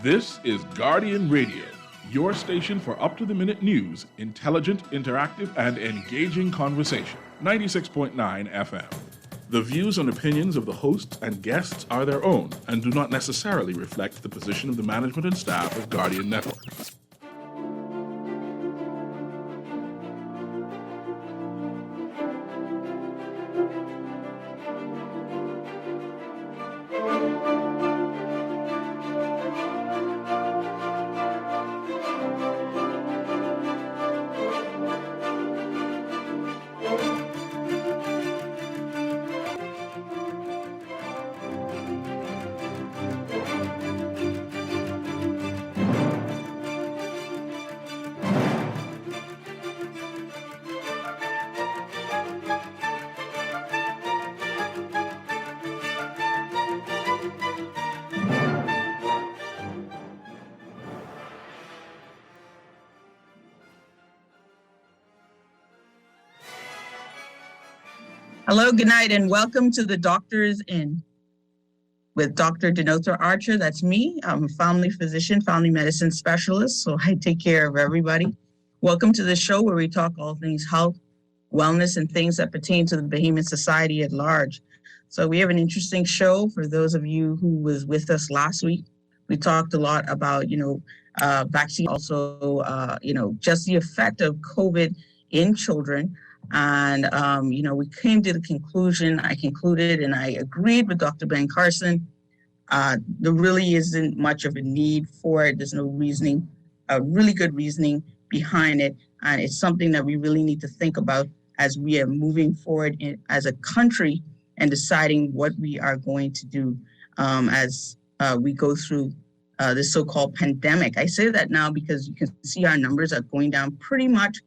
This is Guardian Radio, your station for up-to-the-minute news, intelligent, interactive, and engaging conversation. 96.9 FM. The views and opinions of the hosts and guests are their own and do not necessarily reflect the position of the management and staff of Guardian Network. Hello, good night, and welcome to the Doctors In with Dr. Denotha Archer. That's me. I'm a family physician, family medicine specialist, so I take care of everybody. Welcome to the show where we talk all things health, wellness, and things that pertain to the Bahamian society at large. So we have an interesting show for those of you who was with us last week. We talked a lot about, vaccine, also, just the effect of COVID in children. And, we came to the conclusion, I concluded, and I agreed with Dr. Ben Carson. There really isn't much of a need for it. There's no reasoning, really good reasoning behind it. And it's something that we really need to think about as we are moving forward as a country and deciding what we are going to do as we go through this so-called pandemic. I say that now because you can see our numbers are going down pretty much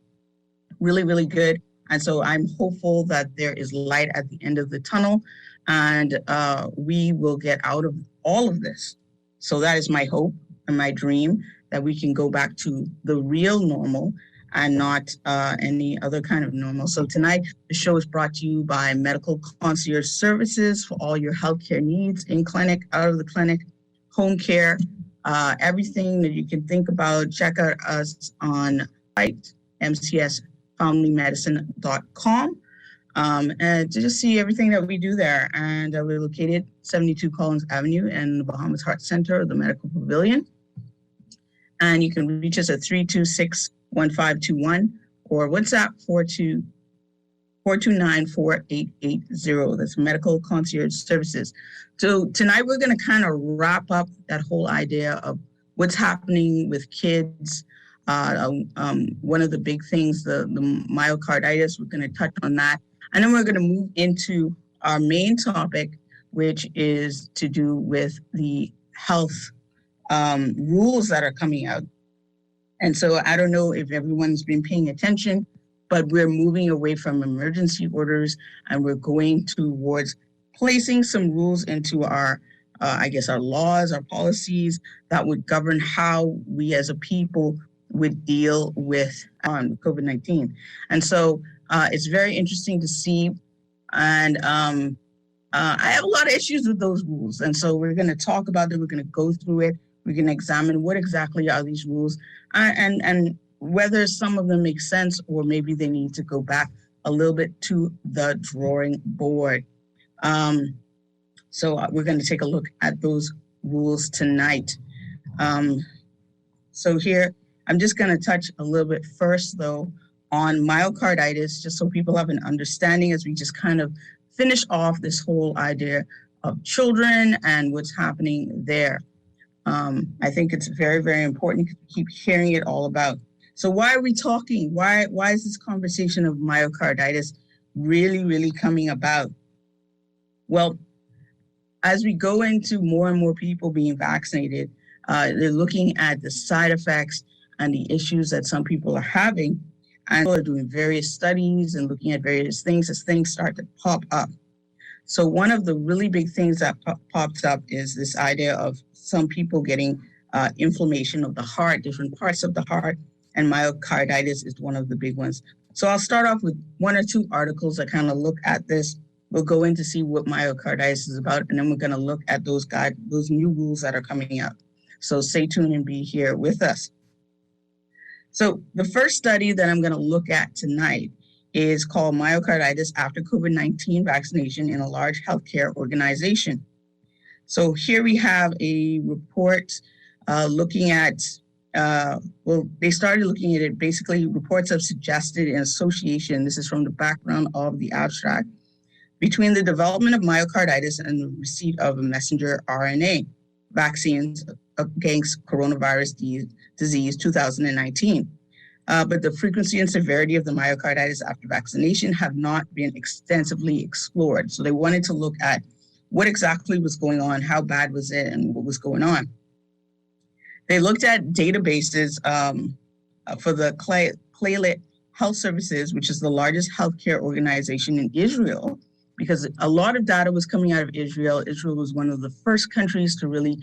really, really good. And so I'm hopeful that there is light at the end of the tunnel and we will get out of all of this. So that is my hope and my dream, that we can go back to the real normal and not any other kind of normal. So tonight, the show is brought to you by Medical Concierge Services for all your healthcare needs, in clinic, out of the clinic, home care, everything that you can think about. Check out us on site, mcsfamilymedicine.com, and to just see everything that we do there. And we're located 72 Collins Avenue in the Bahamas Heart Center, the Medical Pavilion. And you can reach us at 326-1521 or WhatsApp 429-4880. That's Medical Concierge Services. So tonight we're going to kind of wrap up that whole idea of what's happening with kids. One of the big things, the myocarditis, we're going to touch on that. And then we're going to move into our main topic, which is to do with the health rules that are coming out. And so I don't know if everyone's been paying attention, but we're moving away from emergency orders and we're going towards placing some rules into our our laws, our policies that would govern how we as a people would deal with COVID-19. And so it's very interesting to see. And I have a lot of issues with those rules. And so we're going to talk about it. We're going to go through it. We're going to examine what exactly are these rules and whether some of them make sense or maybe they need to go back a little bit to the drawing board. So we're going to take a look at those rules tonight. So here, I'm just going to touch a little bit first, though, on myocarditis, just so people have an understanding as we just kind of finish off this whole idea of children and what's happening there. I think it's very, very important to keep hearing it all about. So why are we talking? Why is this conversation of myocarditis really, really coming about? Well, as we go into more and more people being vaccinated, they're looking at the side effects and the issues that some people are having, and people are doing various studies and looking at various things as things start to pop up. So one of the really big things that pops up is this idea of some people getting inflammation of the heart, different parts of the heart, and myocarditis is one of the big ones. So I'll start off with one or two articles that kind of look at this. We'll go in to see what myocarditis is about, and then we're going to look at those new rules that are coming out. So stay tuned and be here with us. So the first study that I'm going to look at tonight is called Myocarditis After COVID-19 Vaccination in a Large Healthcare Organization. So here we have a report looking at, they started looking at it, basically reports have suggested an association, this is from the background of the abstract, between the development of myocarditis and the receipt of a messenger RNA vaccines against coronavirus disease 2019. But the frequency and severity of the myocarditis after vaccination have not been extensively explored. So they wanted to look at what exactly was going on, how bad was it, and what was going on. They looked at databases for the Clalit Health Services, which is the largest healthcare organization in Israel, because a lot of data was coming out of Israel. Israel was one of the first countries to really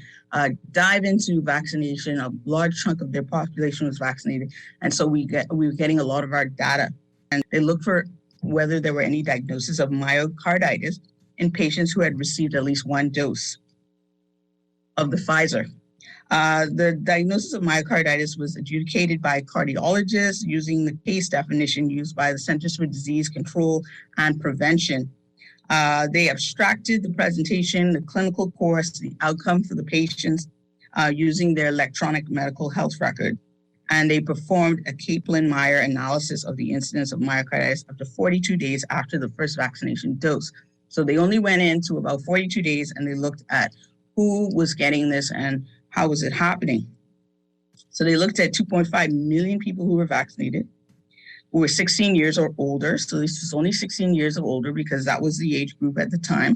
dive into vaccination. A large chunk of their population was vaccinated. And so we were getting a lot of our data. And they looked for whether there were any diagnoses of myocarditis in patients who had received at least one dose of the Pfizer. The diagnosis of myocarditis was adjudicated by cardiologists using the case definition used by the Centers for Disease Control and Prevention. They abstracted the presentation, the clinical course, the outcome for the patients using their electronic medical health record. And they performed a Kaplan-Meier analysis of the incidence of myocarditis up to 42 days after the first vaccination dose. So they only went into about 42 days and they looked at who was getting this and how was it happening. So they looked at 2.5 million people who were vaccinated, who were 16 years or older. So this is only 16 years or older because that was the age group at the time.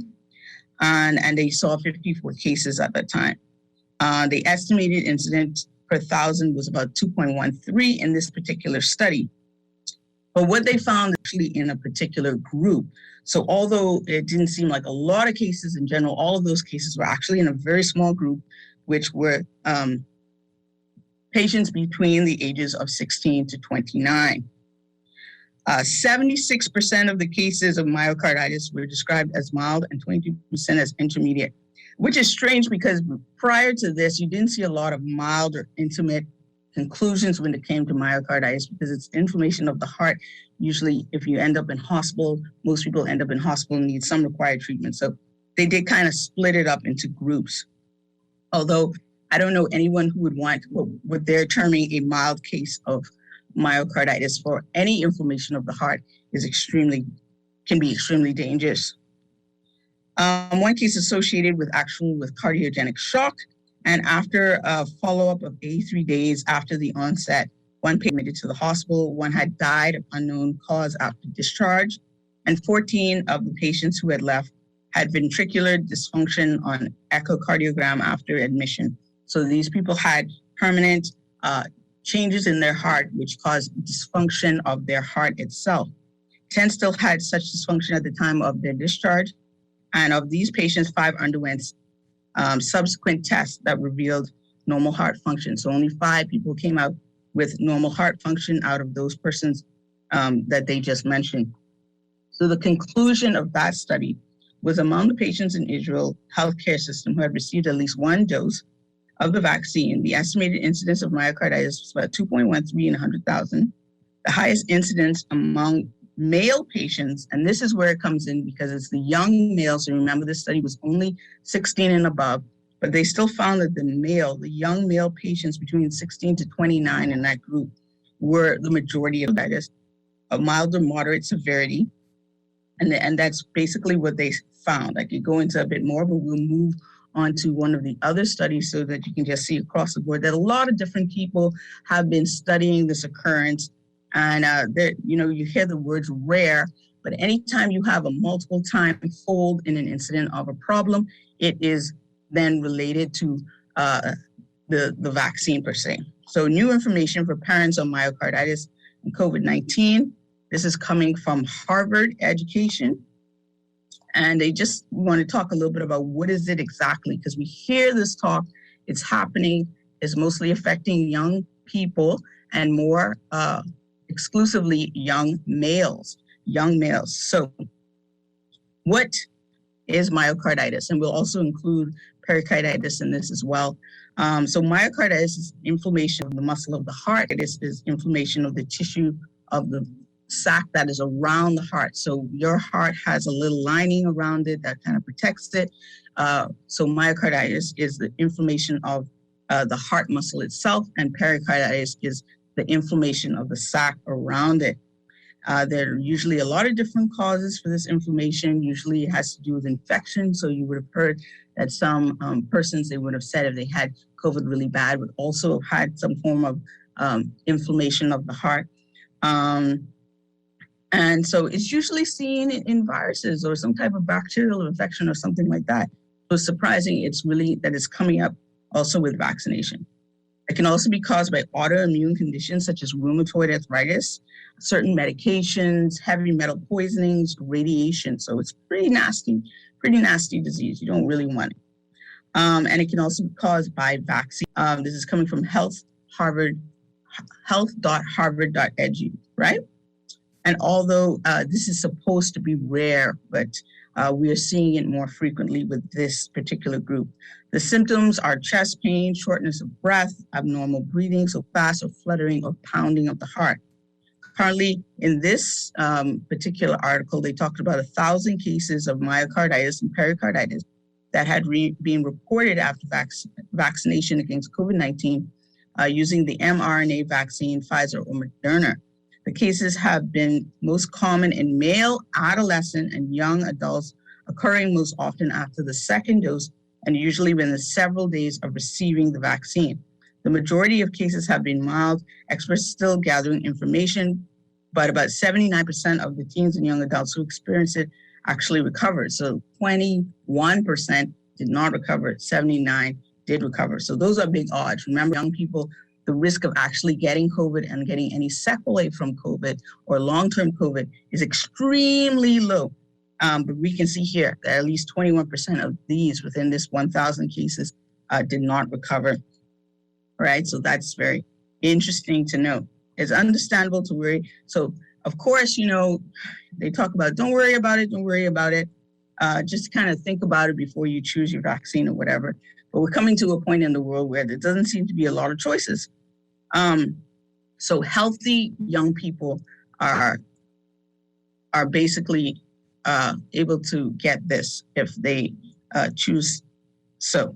And they saw 54 cases at that time. The estimated incidence per 1,000 was about 2.13 in this particular study. But what they found actually in a particular group, so although it didn't seem like a lot of cases in general, all of those cases were actually in a very small group, which were patients between the ages of 16 to 29. 76% of the cases of myocarditis were described as mild and 22% as intermediate, which is strange because prior to this, you didn't see a lot of mild or intermediate conclusions when it came to myocarditis because it's inflammation of the heart. Usually, if you end up in hospital, most people end up in hospital and need some required treatment. So they did kind of split it up into groups. Although I don't know anyone who would want what they're terming a mild case of myocarditis for any inflammation of the heart can be extremely dangerous. One case associated with cardiogenic shock, and after a follow-up of 83 days after the onset, one patient admitted to the hospital, one had died of unknown cause after discharge, and 14 of the patients who had left had ventricular dysfunction on echocardiogram after admission. So these people had permanent changes in their heart, which caused dysfunction of their heart itself. 10 still had such dysfunction at the time of their discharge. And of these patients, 5 underwent subsequent tests that revealed normal heart function. So only 5 people came out with normal heart function out of those persons that they just mentioned. So the conclusion of that study was among the patients in Israel healthcare system who had received at least one dose of the vaccine, the estimated incidence of myocarditis was about 2.13 in 100,000. The highest incidence among male patients, and this is where it comes in because it's the young males. So remember, this study was only 16 and above, but they still found that the young male patients between 16 to 29 in that group were the majority of myocarditis of mild or moderate severity. And that's basically what they found. I could go into a bit more, but we'll move on to one of the other studies so that you can just see across the board that a lot of different people have been studying this occurrence. And you hear the words rare, but anytime you have a multiple time fold in an incident of a problem, it is then related to the vaccine per se. So new information for parents on myocarditis and COVID-19. This is coming from Harvard Education. And they just want to talk a little bit about what is it exactly, because we hear this talk, it's happening, it's mostly affecting young people and more exclusively young males. So what is myocarditis? And we'll also include pericarditis in this as well. So myocarditis is inflammation of the muscle of the heart. It is inflammation of the tissue of the sac that is around the heart. So your heart has a little lining around it that kind of protects it. So myocarditis is the inflammation of the heart muscle itself, and pericarditis is the inflammation of the sac around it. There are usually a lot of different causes for this inflammation. Usually it has to do with infection. So you would have heard that some persons, they would have said if they had COVID really bad, would also have had some form of inflammation of the heart. And so it's usually seen in viruses or some type of bacterial infection or something like that. So it's surprising it's really that it's coming up also with vaccination. It can also be caused by autoimmune conditions such as rheumatoid arthritis, certain medications, heavy metal poisonings, radiation. So it's pretty nasty disease. You don't really want it. And it can also be caused by vaccine. This is coming from health.harvard.edu, right? And although this is supposed to be rare, but we are seeing it more frequently with this particular group. The symptoms are chest pain, shortness of breath, abnormal breathing, so fast or fluttering or pounding of the heart. Currently, in this particular article, they talked about 1,000 cases of myocarditis and pericarditis that had been reported after vaccination against COVID-19 using the mRNA vaccine, Pfizer or Moderna. The cases have been most common in male, adolescent, and young adults, occurring most often after the second dose and usually within several days of receiving the vaccine. The majority of cases have been mild. Experts still gathering information, but about 79% of the teens and young adults who experienced it actually recovered. So 21% did not recover, 79% did recover. So those are big odds. Remember, young people, the risk of actually getting COVID and getting any sequelae from COVID or long-term COVID is extremely low. But we can see here that at least 21% of these within this 1,000 cases did not recover. Right, so that's very interesting to know. It's understandable to worry. So, of course, they talk about don't worry about it. Just kind of think about it before you choose your vaccine or whatever. But we're coming to a point in the world where there doesn't seem to be a lot of choices. So healthy young people are basically able to get this if they choose so.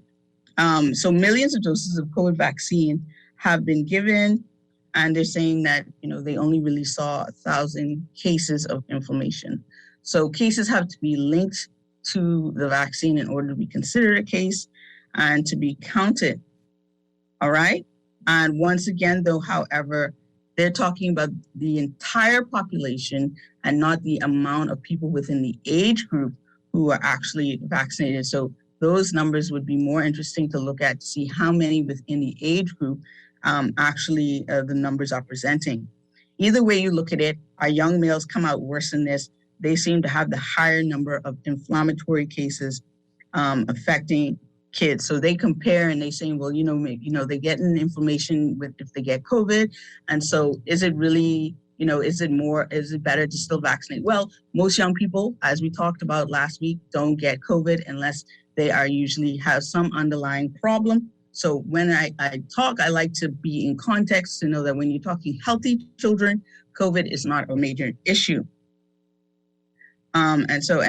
So millions of doses of COVID vaccine have been given, and they're saying that, they only really saw 1,000 cases of inflammation. So cases have to be linked to the vaccine in order to be considered a case and to be counted. All right. And once again, though, however, they're talking about the entire population and not the amount of people within the age group who are actually vaccinated. So those numbers would be more interesting to look at to see how many within the age group the numbers are presenting. Either way you look at it, our young males come out worse than this. They seem to have the higher number of inflammatory cases affecting kids. So they compare and they say, well, they get an inflammation if they get COVID. And so is it really, is it better to still vaccinate? Well, most young people, as we talked about last week, don't get COVID unless they are usually have some underlying problem. So when I talk, I like to be in context to know that when you're talking healthy children, COVID is not a major issue. And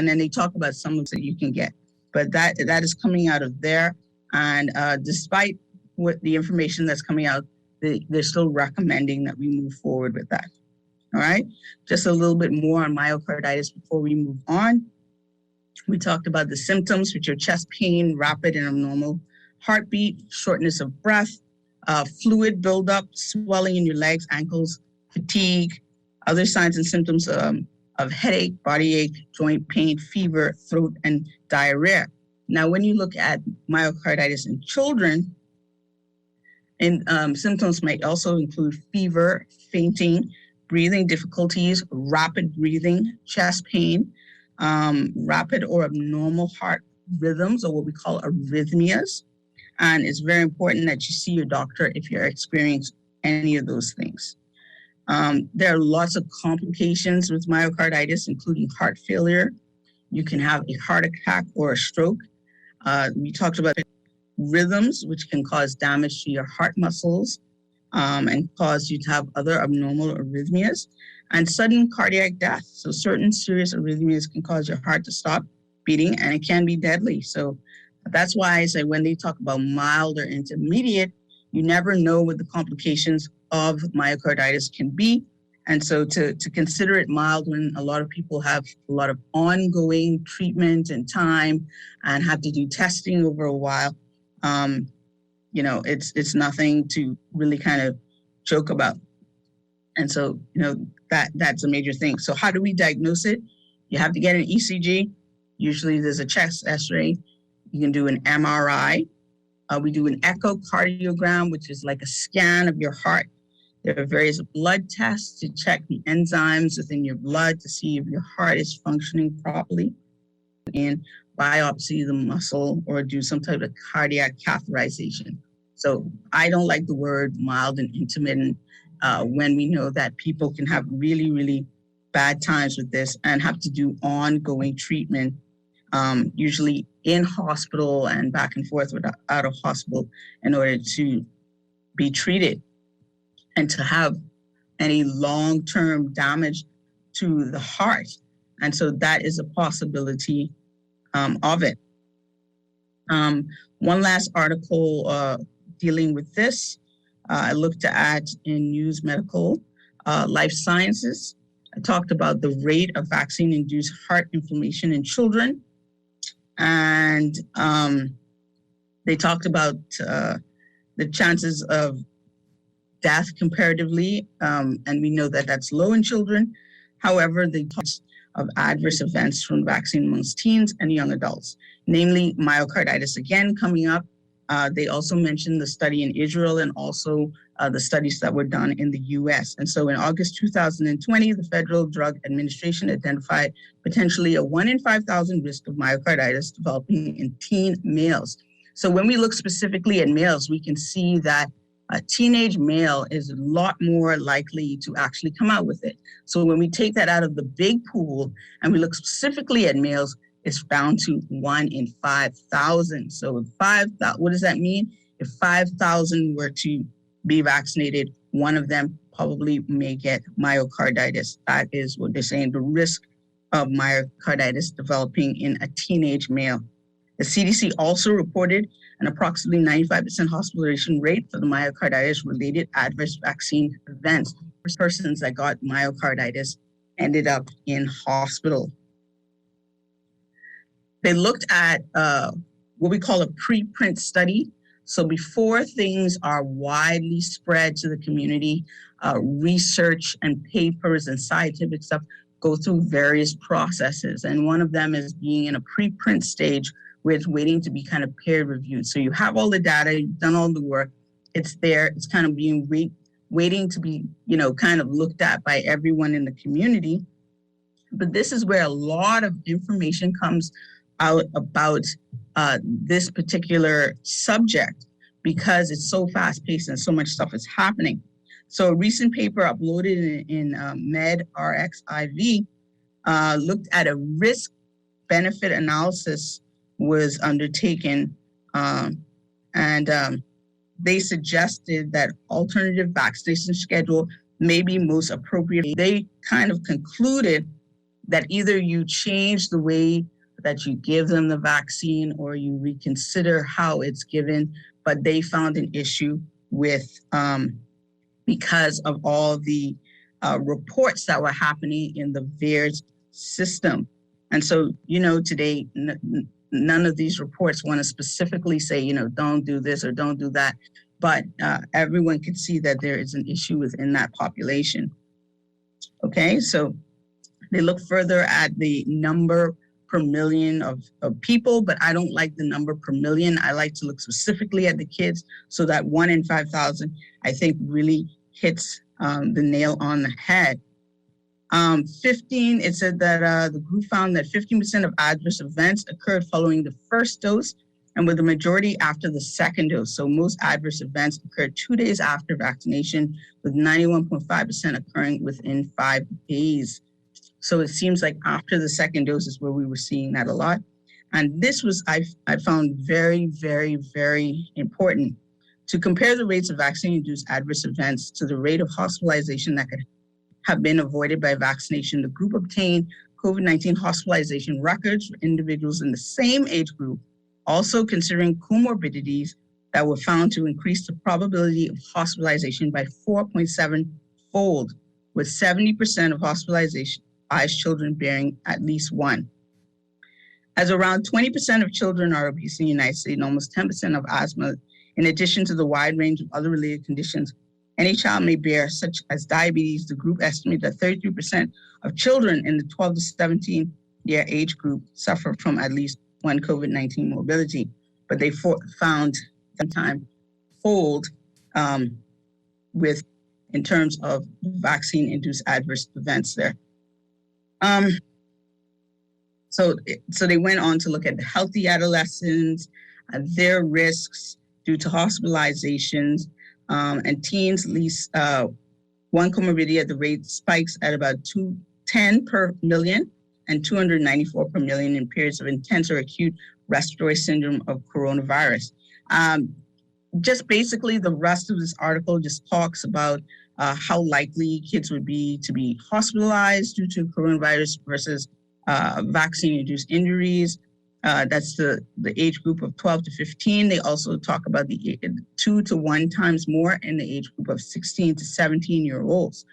then they talk about some that you can get, but that is coming out of there. And despite what the information that's coming out, they're still recommending that we move forward with that. All right. Just a little bit more on myocarditis before we move on. We talked about the symptoms, which are chest pain, rapid and abnormal heartbeat, shortness of breath, fluid buildup, swelling in your legs, ankles, fatigue, other signs and symptoms of headache, body ache, joint pain, fever, throat, and diarrhea. Now, when you look at myocarditis in children, symptoms might also include fever, fainting, breathing difficulties, rapid breathing, chest pain, rapid or abnormal heart rhythms, or what we call arrhythmias. And it's very important that you see your doctor if you're experiencing any of those things. There are lots of complications with myocarditis, including heart failure. You can have a heart attack or a stroke. We talked about rhythms, which can cause damage to your heart muscles and cause you to have other abnormal arrhythmias, and sudden cardiac death. So certain serious arrhythmias can cause your heart to stop beating, and it can be deadly. So that's why I say when they talk about mild or intermediate, you never know what the complications of myocarditis can be. And so to consider it mild when a lot of people have a lot of ongoing treatment and time and have to do testing over a while, it's nothing to really kind of joke about. And so, that's a major thing. So how do we diagnose it? You have to get an ECG. Usually there's a chest X-ray. You can do an MRI. We do an echocardiogram, which is like a scan of your heart. There are various blood tests to check the enzymes within your blood to see if your heart is functioning properly. And biopsy the muscle or do some type of cardiac catheterization. So I don't like the word mild and intermittent when we know that people can have really, really bad times with this and have to do ongoing treatment, usually in hospital and back and forth out of hospital in order to be treated and to have any long-term damage to the heart. And so that is a possibility of it. One last article dealing with this, I looked at in News Medical Life Sciences. I talked about the rate of vaccine-induced heart inflammation in children. And they talked about the chances of death comparatively, and we know that that's low in children. However, they talked of adverse events from vaccine amongst teens and young adults, namely myocarditis again coming up. They also mentioned the study in Israel and also the studies that were done in the US. And so in August 2020, the Federal Drug Administration identified potentially a 1 in 5,000 risk of myocarditis developing in teen males. So when we look specifically at males, we can see that a teenage male is a lot more likely to actually come out with it. So when we take that out of the big pool and we look specifically at males, it's down to 1 in 5,000. So what does that mean? If 5,000 were to be vaccinated, one of them probably may get myocarditis. That is what they're saying, the risk of myocarditis developing in a teenage male. The CDC also reported an approximately 95% hospitalization rate for the myocarditis-related adverse vaccine events. Persons that got myocarditis ended up in hospital. They looked at what we call a preprint study. So before things are widely spread to the community, research and papers and scientific stuff go through various processes. And one of them is being in a preprint stage where it's waiting to be kind of peer reviewed. So you have all the data, you've done all the work, it's there, it's kind of being waiting to be, kind of looked at by everyone in the community. But this is where a lot of information comes out about this particular subject because it's so fast-paced and so much stuff is happening. So a recent paper uploaded in MedRxiv looked at a risk-benefit analysis was undertaken, and they suggested that alternative vaccination schedule may be most appropriate. They kind of concluded that either you change the way that you give them the vaccine or you reconsider how it's given, but they found an issue with because of all the reports that were happening in the VAERS system. And so, today, none of these reports want to specifically say, don't do this or don't do that, but everyone can see that there is an issue within that population. Okay, so they look further at the number per million of people, but I don't like the number per million. I like to look specifically at the kids so that 1 in 5,000, I think, really hits the nail on the head. It said that the group found that 15% of adverse events occurred following the first dose and with the majority after the second dose. So most adverse events occurred 2 days after vaccination, with 91.5% occurring within 5 days. So it seems like after the second dose is where we were seeing that a lot. And this was, I found very, very, very important to compare the rates of vaccine-induced adverse events to the rate of hospitalization that could have been avoided by vaccination. The group obtained COVID-19 hospitalization records for individuals in the same age group, also considering comorbidities that were found to increase the probability of hospitalization by 4.7-fold, with 70% of hospitalization by children bearing at least one. As around 20% of children are obese in the United States and almost 10% of asthma, in addition to the wide range of other related conditions any child may bear, such as diabetes, the group estimated that 33% of children in the 12 to 17-year age group suffer from at least one COVID-19 morbidity, but they found sometime fold with in terms of vaccine-induced adverse events there. So they went on to look at the healthy adolescents, their risks due to hospitalizations, and teens, at least one comorbidity at the rate spikes at about 210 per million and 294 per million in periods of intense or acute respiratory syndrome of coronavirus. Just basically, the rest of this article just talks about how likely kids would be to be hospitalized due to coronavirus versus vaccine-induced injuries. That's the age group of 12 to 15. They also talk about the 2 to 1 times more in the age group of 16 to 17-year-olds.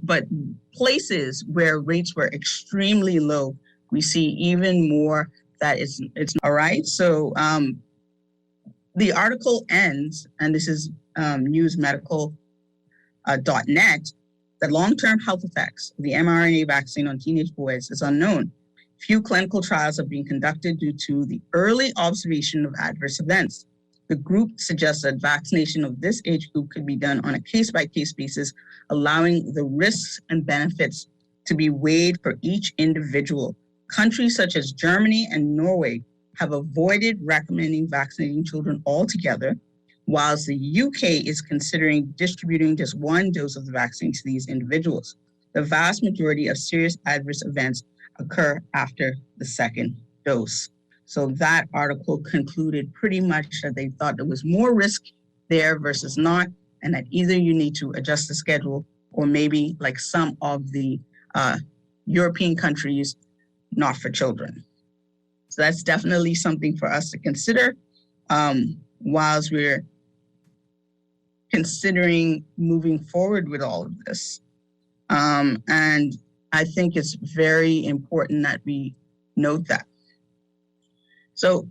But places where rates were extremely low, we see even more that it's all right. So the article ends, and this is newsmedical.net, that long-term health effects of the mRNA vaccine on teenage boys is unknown. Few clinical trials have been conducted due to the early observation of adverse events. The group suggests that vaccination of this age group could be done on a case-by-case basis, allowing the risks and benefits to be weighed for each individual. Countries such as Germany and Norway have avoided recommending vaccinating children altogether, whilst the UK is considering distributing just one dose of the vaccine to these individuals. The vast majority of serious adverse events occur after the second dose. So that article concluded pretty much that they thought there was more risk there versus not, and that either you need to adjust the schedule or maybe, like some of the European countries, not for children. So that's definitely something for us to consider whilst we're considering moving forward with all of this. And I think it's very important that we note that. So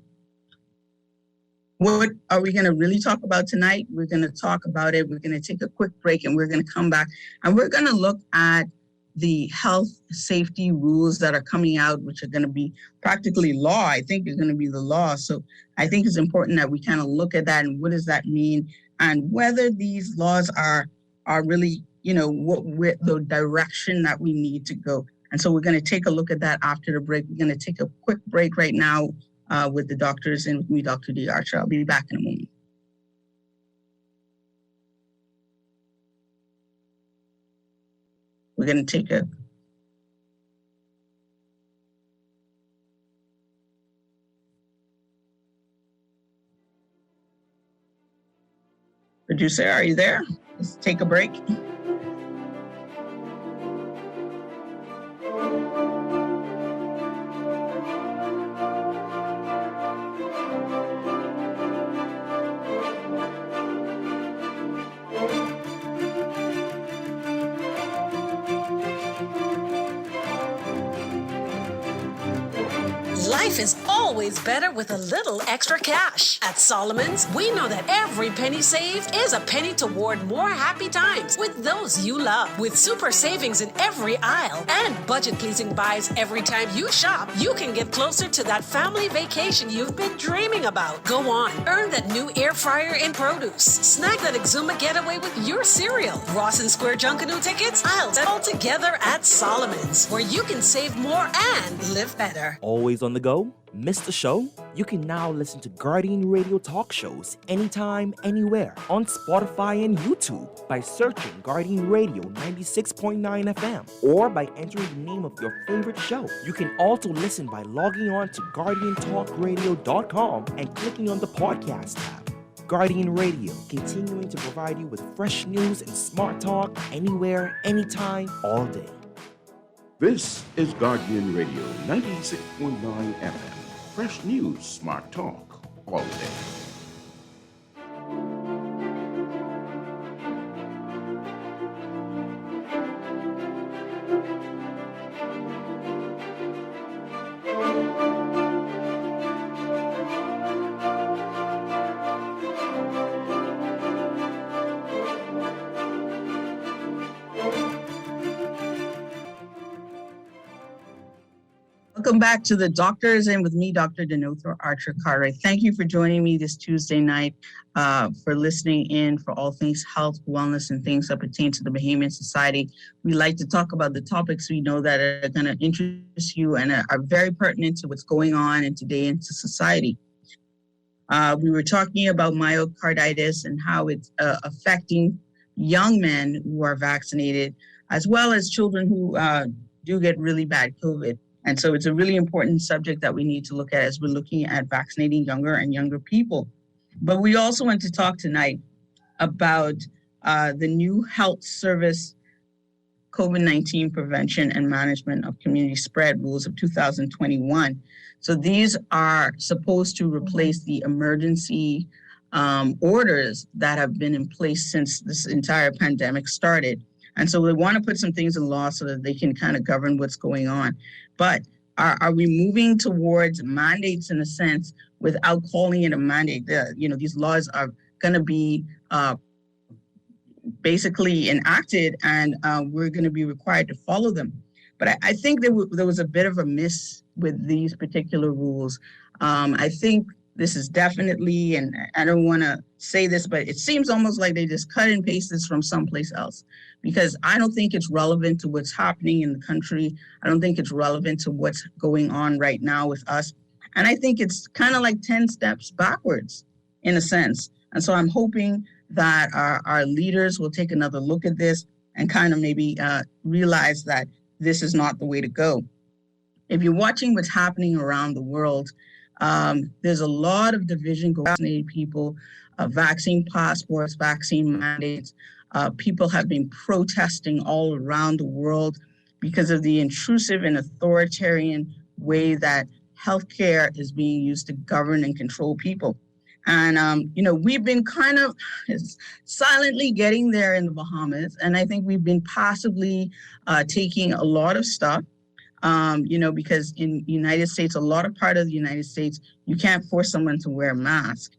what are we going to really talk about tonight? We're going to talk about it. We're going to take a quick break and we're going to come back and we're going to look at the health safety rules that are coming out, which are going to be practically law. I think is going to be the law. So I think it's important that we kind of look at that and what does that mean and whether these laws are really, what the direction that we need to go. And so we're going to take a look at that after the break. We're going to take a quick break right now with the doctors and with me, Dr. D. Archer. I'll be back in a moment. We're going to take a producer, are you there? Let's take a break. Life is always better with a little extra cash. At Solomon's, we know that every penny saved is a penny toward more happy times with those you love. With super savings in every aisle and budget-pleasing buys every time you shop, you can get closer to that family vacation you've been dreaming about. Go on, earn that new air fryer in produce. Snag that Exuma getaway with your cereal. Rawson Square Junkanoo tickets, aisles all together at Solomon's, where you can save more and live better. Always on the go? Missed the show? You can now listen to Guardian Radio talk shows anytime, anywhere on Spotify and YouTube by searching Guardian Radio 96.9 FM or by entering the name of your favorite show. You can also listen by logging on to GuardianTalkRadio.com and clicking on the podcast tab. Guardian Radio, continuing to provide you with fresh news and smart talk anywhere, anytime, all day. This is Guardian Radio 96.9 FM. Fresh news, smart talk, all day. Welcome back to the Doctors and with me, Dr. Denothra Archer Cartwright. Thank you for joining me this Tuesday night, for listening in for all things health, wellness, and things that pertain to the Bahamian Society. We like to talk about the topics we know that are going to interest you and are very pertinent to what's going on in today into society. We were talking about myocarditis and how it's affecting young men who are vaccinated, as well as children who do get really bad COVID. And so it's a really important subject that we need to look at as we're looking at vaccinating younger and younger people. But we also want to talk tonight about the new health service COVID-19 prevention and management of community spread rules of 2021. So these are supposed to replace the emergency orders that have been in place since this entire pandemic started. And so we want to put some things in law so that they can kind of govern what's going on. But are we moving towards mandates in a sense without calling it a mandate? These laws are going to be basically enacted and we're going to be required to follow them. But I think there was a bit of a miss with these particular rules. I think this is definitely, and I don't want to say this, but it seems almost like they just cut and paste this from someplace else, because I don't think it's relevant to what's happening in the country. I don't think it's relevant to what's going on right now with us. And I think it's kind of like 10 steps backwards in a sense. And so I'm hoping that our leaders will take another look at this and kind of maybe realize that this is not the way to go. If you're watching what's happening around the world, there's a lot of division going on with vaccinated people, vaccine passports, vaccine mandates. People have been protesting all around the world because of the intrusive and authoritarian way that healthcare is being used to govern and control people. And, we've been kind of silently getting there in the Bahamas. And I think we've been passively taking a lot of stuff. Because in the United States, a lot of part of the United States, you can't force someone to wear a mask.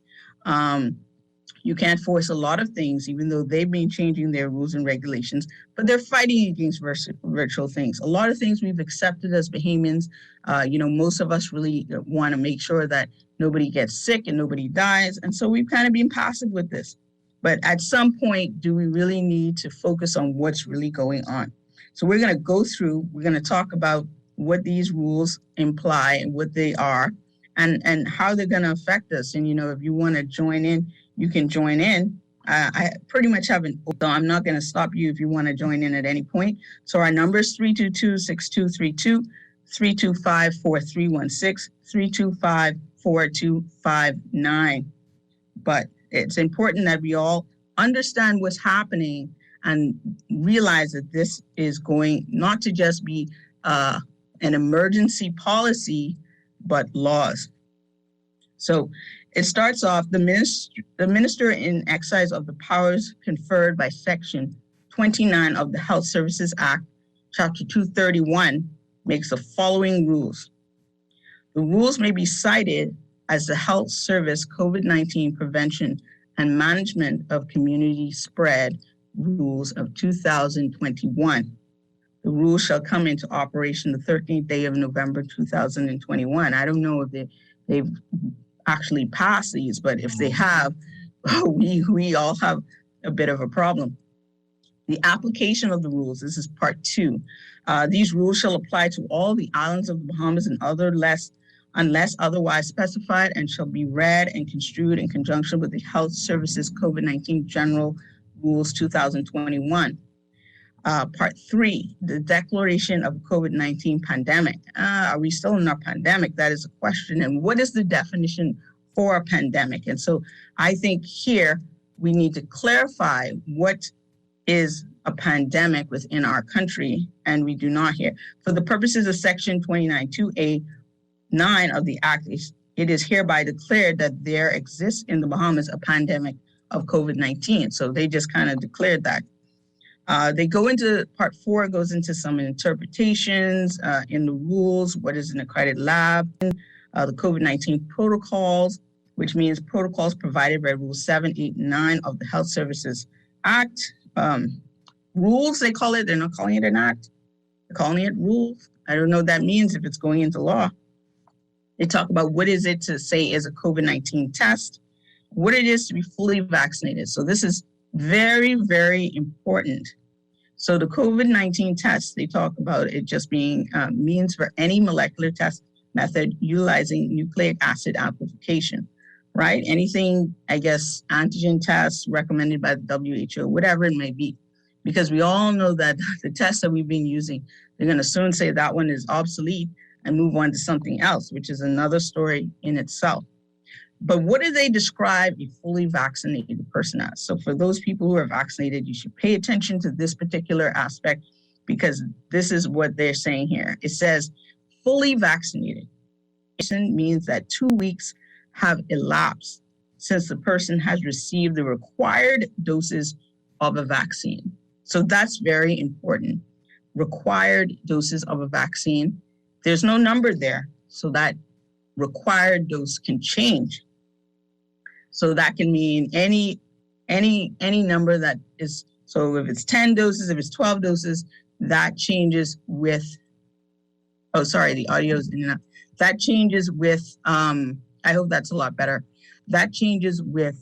You can't force a lot of things, even though they've been changing their rules and regulations, but they're fighting against virtual things. A lot of things we've accepted as Bahamians. Most of us really want to make sure that nobody gets sick and nobody dies. And so we've kind of been passive with this. But at some point, do we really need to focus on what's really going on? So we're going to go through, we're going to talk about what these rules imply and what they are and how they're going to affect us. And, if you want to join in, you can join in. I pretty much have so I'm not going to stop you if you want to join in at any point. So our number is 322-6232, 325-4316, 325-4259. But it's important that we all understand what's happening and realize that this is going not to just be an emergency policy, but laws. So it starts off, the minister in exercise of the powers conferred by Section 29 of the Health Services Act, Chapter 231, makes the following rules. The rules may be cited as the Health Service COVID-19 Prevention and Management of Community Spread Rules of 2021. The rules shall come into operation the 13th day of November 2021. I don't know if they've actually passed these, but if they have, we all have a bit of a problem. The application of the rules, this is part 2. These rules shall apply to all the islands of the Bahamas and other less unless otherwise specified, and shall be read and construed in conjunction with the Health Services COVID-19 General Rules 2021. Part 3, the declaration of COVID-19 pandemic. Are we still in a pandemic? That is a question. And what is the definition for a pandemic? And so I think here we need to clarify what is a pandemic within our country, and we do not here. For the purposes of Section 29(2)(a)(9) of the Act, it is hereby declared that there exists in the Bahamas a pandemic of COVID-19. So they just kind of declared that. They go into part 4, goes into some interpretations in the rules, what is an accredited lab, the COVID-19 protocols, which means protocols provided by Rule 7, 8, and 9 of the Health Services Act. Rules, they call it. They're not calling it an act. They're calling it rules. I don't know what that means if it's going into law. They talk about what is it to say is a COVID-19 test, what it is to be fully vaccinated. So this is very, very important. So the COVID-19 test, they talk about it just being means for any molecular test method utilizing nucleic acid amplification, right? Anything, I guess, antigen tests recommended by the WHO, whatever it may be. Because we all know that the tests that we've been using, they're going to soon say that one is obsolete and move on to something else, which is another story in itself. But what do they describe a fully vaccinated person as? So for those people who are vaccinated, you should pay attention to this particular aspect, because this is what they're saying here. It says fully vaccinated means that 2 weeks have elapsed since the person has received the required doses of a vaccine. So that's very important. Required doses of a vaccine. There's no number there, so that required dose can change. So that can mean any number that is, so if it's 10 doses, if it's 12 doses, that changes with, oh, sorry, the audio is in and out. That changes with, I hope that's a lot better. That changes with,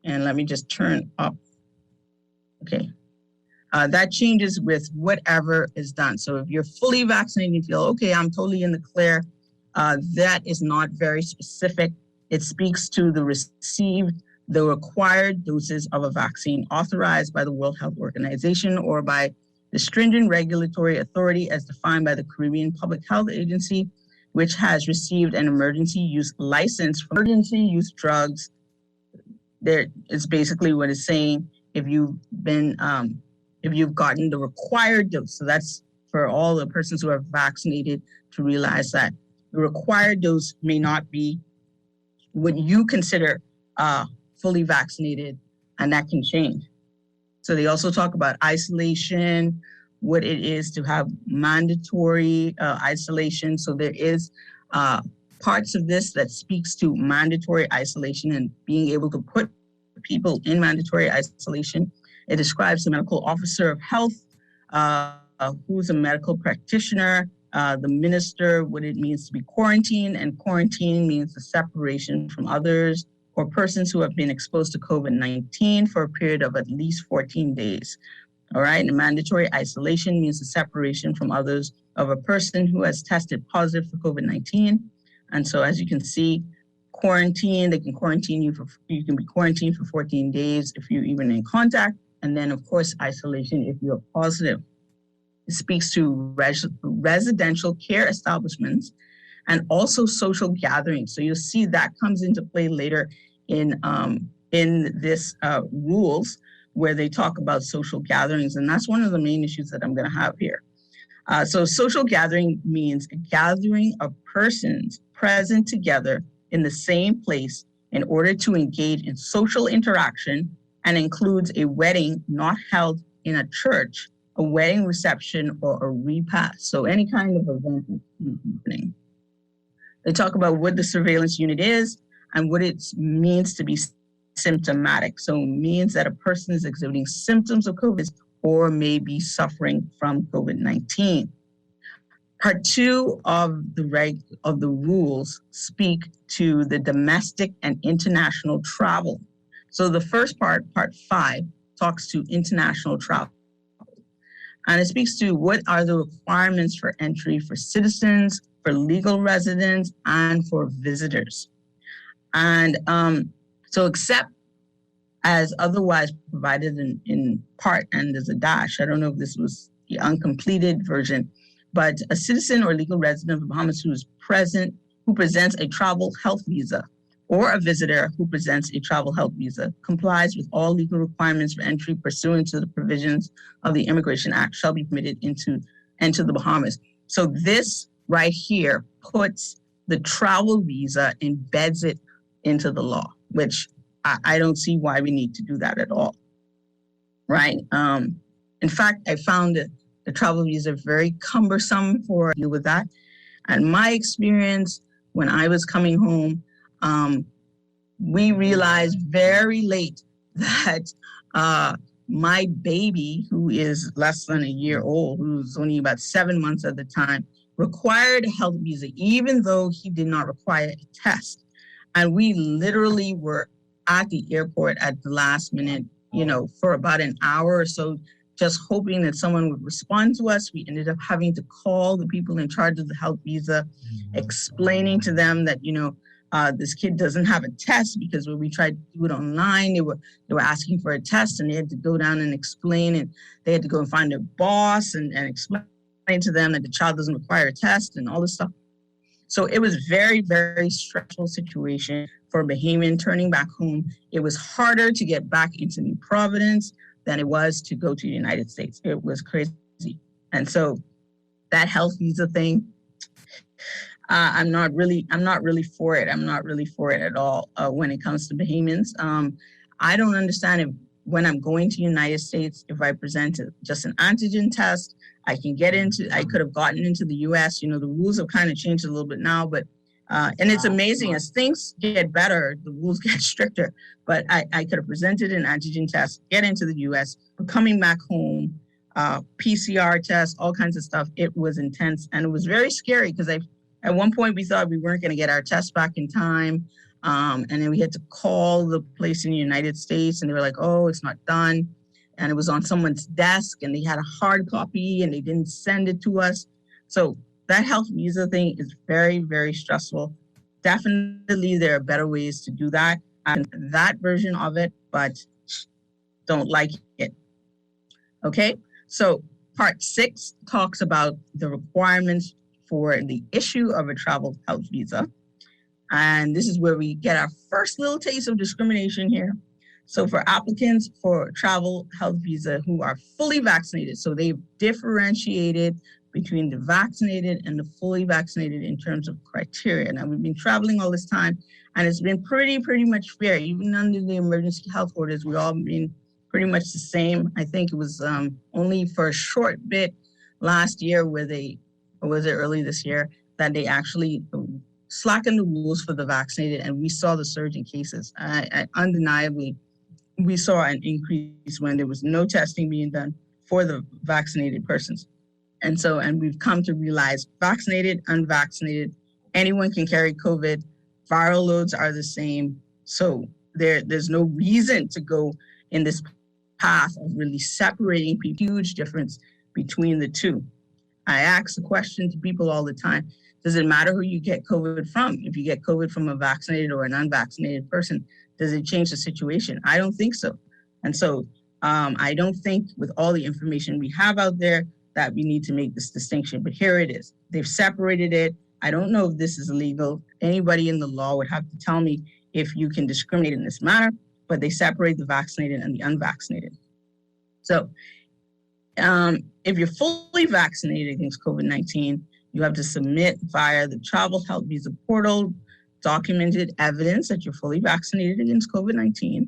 and let me just turn up. Okay. That changes with whatever is done. So if you're fully vaccinated, you feel, okay, I'm totally in the clear, that is not very specific. It speaks to the required doses of a vaccine authorized by the World Health Organization or by the stringent regulatory authority as defined by the Caribbean Public Health Agency, which has received an emergency use license for emergency use drugs. There is basically what it's saying. If you've gotten the required dose, so that's for all the persons who are vaccinated to realize that the required dose may not be what you consider fully vaccinated, and that can change. So they also talk about isolation, what it is to have mandatory isolation. So there is parts of this that speaks to mandatory isolation and being able to put people in mandatory isolation. It describes the medical officer of health, who's a medical practitioner, the minister, what it means to be quarantined, and quarantine means the separation from others or persons who have been exposed to COVID-19 for a period of at least 14 days. All right, and mandatory isolation means the separation from others of a person who has tested positive for COVID-19. And so as you can see, quarantine, they can quarantine you for, you can be quarantined for 14 days if you're even in contact. And then of course, isolation if you're positive. It speaks to residential care establishments and also social gatherings. So you'll see that comes into play later in this rules where they talk about social gatherings. And that's one of the main issues that I'm gonna have here. So social gathering means a gathering of persons present together in the same place in order to engage in social interaction, and includes a wedding not held in a church, a wedding reception, or a repast. So any kind of event happening. They talk about what the surveillance unit is and what it means to be symptomatic. So it means that a person is exhibiting symptoms of COVID or may be suffering from COVID-19. Part 2 of the rules speak to the domestic and international travel. So the first part 5, talks to international travel. And it speaks to what are the requirements for entry for citizens for legal residents, and for visitors. And so except as otherwise provided in part, and there's a dash, I don't know if this was the uncompleted version, but a citizen or legal resident of the Bahamas who is present, who presents a travel health visa, or a visitor who presents a travel health visa, complies with all legal requirements for entry pursuant to the provisions of the Immigration Act, shall be permitted to enter the Bahamas. So this right here puts the travel visa, embeds it into the law, which I don't see why we need to do that at all, right? In fact, I found the travel visa very cumbersome for deal with that. And my experience when I was coming home, we realized very late that my baby, who is less than a year old, who was only about 7 months at the time, required a health visa, even though he did not require a test. And we literally were at the airport at the last minute, for about an hour or so, just hoping that someone would respond to us. We ended up having to call the people in charge of the health visa, explaining to them that, this kid doesn't have a test, because when we tried to do it online, they were asking for a test, and they had to go down and explain, and they had to go and find their boss and explain to them that the child doesn't require a test and all this stuff. So it was very, very stressful situation for a Bahamian turning back home. It was harder to get back into New Providence than it was to go to the United States. It was crazy. And so that health visa thing, I'm not really for it. I'm not really for it at all when it comes to Bahamians. I don't understand if when I'm going to the United States, if I present just an antigen test, I could have gotten into the US. The rules have kind of changed a little bit now, but and it's amazing as things get better, the rules get stricter. But I could have presented an antigen test, get into the US, but coming back home, PCR test, all kinds of stuff. It was intense, and it was very scary because at one point we thought we weren't going to get our test back in time. And then we had to call the place in the United States, and they were like, oh, it's not done. And it was on someone's desk, and they had a hard copy, and they didn't send it to us. So that health visa thing is very, very stressful. Definitely there are better ways to do that. And that version of it, but don't like it. Okay, so part 6 talks about the requirements for the issue of a travel health visa. And this is where we get our first little taste of discrimination here. So for applicants for travel health visa who are fully vaccinated, so they've differentiated between the vaccinated and the fully vaccinated in terms of criteria. Now, we've been traveling all this time, and it's been pretty much fair. Even under the emergency health orders, we've all been pretty much the same. I think it was only for a short bit last year or was it early this year, that they actually slackened the rules for the vaccinated, and we saw the surge in cases. Undeniably, we saw an increase when there was no testing being done for the vaccinated persons. And we've come to realize vaccinated, unvaccinated, anyone can carry COVID. Viral loads are the same. So there's no reason to go in this path of really separating people. Huge difference between the two. I ask the question to people all the time, does it matter who you get COVID from? If you get COVID from a vaccinated or an unvaccinated person, does it change the situation? I don't think so. And so I don't think with all the information we have out there that we need to make this distinction, but here it is. They've separated it. I don't know if this is illegal. Anybody in the law would have to tell me if you can discriminate in this manner, but they separate the vaccinated and the unvaccinated. So if you're fully vaccinated against COVID-19, you have to submit via the Travel Health Visa Portal documented evidence that you're fully vaccinated against COVID-19.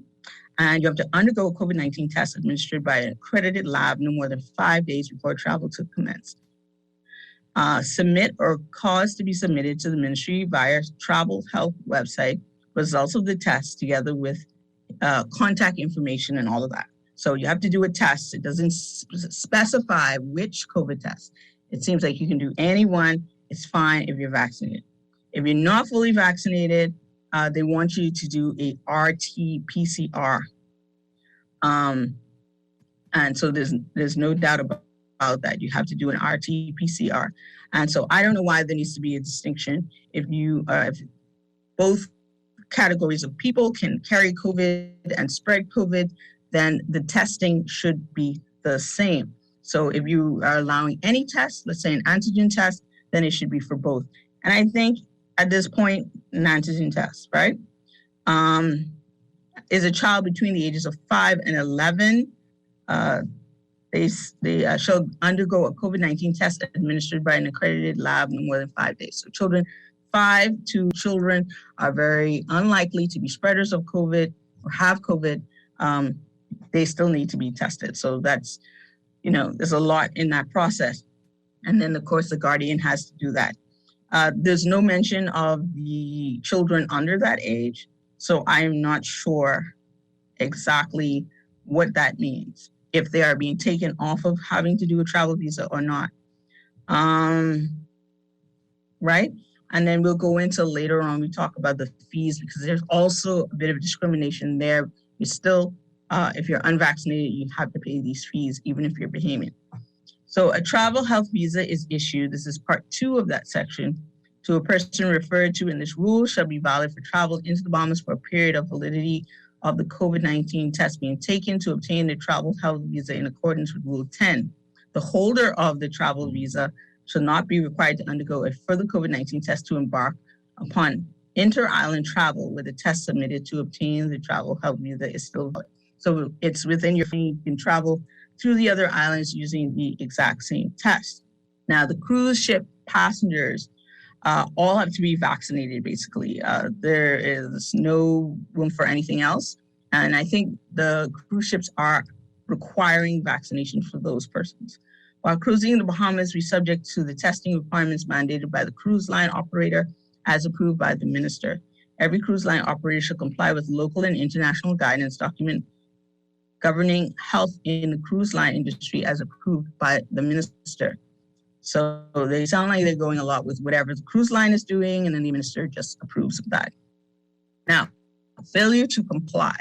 And you have to undergo a COVID-19 test administered by an accredited lab no more than 5 days before travel to commence. Submit or cause to be submitted to the ministry via Travel Health website results of the test together with contact information and all of that. So you have to do a test. It doesn't specify which COVID test. It seems like you can do any one. It's fine if you're vaccinated. If you're not fully vaccinated, they want you to do a RT-PCR. And so there's no doubt about that. You have to do an RT-PCR. And so I don't know why there needs to be a distinction. If both categories of people can carry COVID and spread COVID, then the testing should be the same. So if you are allowing any test, let's say an antigen test, then it should be for both. And I think at this point, an antigen test, right? Is a child between the ages of 5 and 11, they shall undergo a COVID-19 test administered by an accredited lab no more than 5 days. So children 5 to children are very unlikely to be spreaders of COVID or have COVID. They still need to be tested. So that's, there's a lot in that process. And then, of course, the guardian has to do that. There's no mention of the children under that age. So I'm not sure exactly what that means, if they are being taken off of having to do a travel visa or not. Right? And then we'll go into later on, we talk about the fees, because there's also a bit of discrimination there. You still, if you're unvaccinated, you have to pay these fees, even if you're Bahamian. So a travel health visa is issued, this is part 2 of that section, to a person referred to in this rule shall be valid for travel into the Bahamas for a period of validity of the COVID-19 test being taken to obtain the travel health visa in accordance with Rule 10. The holder of the travel visa shall not be required to undergo a further COVID-19 test to embark upon inter-island travel where the test submitted to obtain the travel health visa is still valid. So it's within you can travel through the other islands using the exact same test. Now, the cruise ship passengers all have to be vaccinated, basically. There is no room for anything else. And I think the cruise ships are requiring vaccination for those persons. While cruising in the Bahamas, we subject to the testing requirements mandated by the cruise line operator as approved by the minister. Every cruise line operator should comply with local and international guidance document governing health in the cruise line industry as approved by the minister. So they sound like they're going a lot with whatever the cruise line is doing, and then the minister just approves of that. Now, failure to comply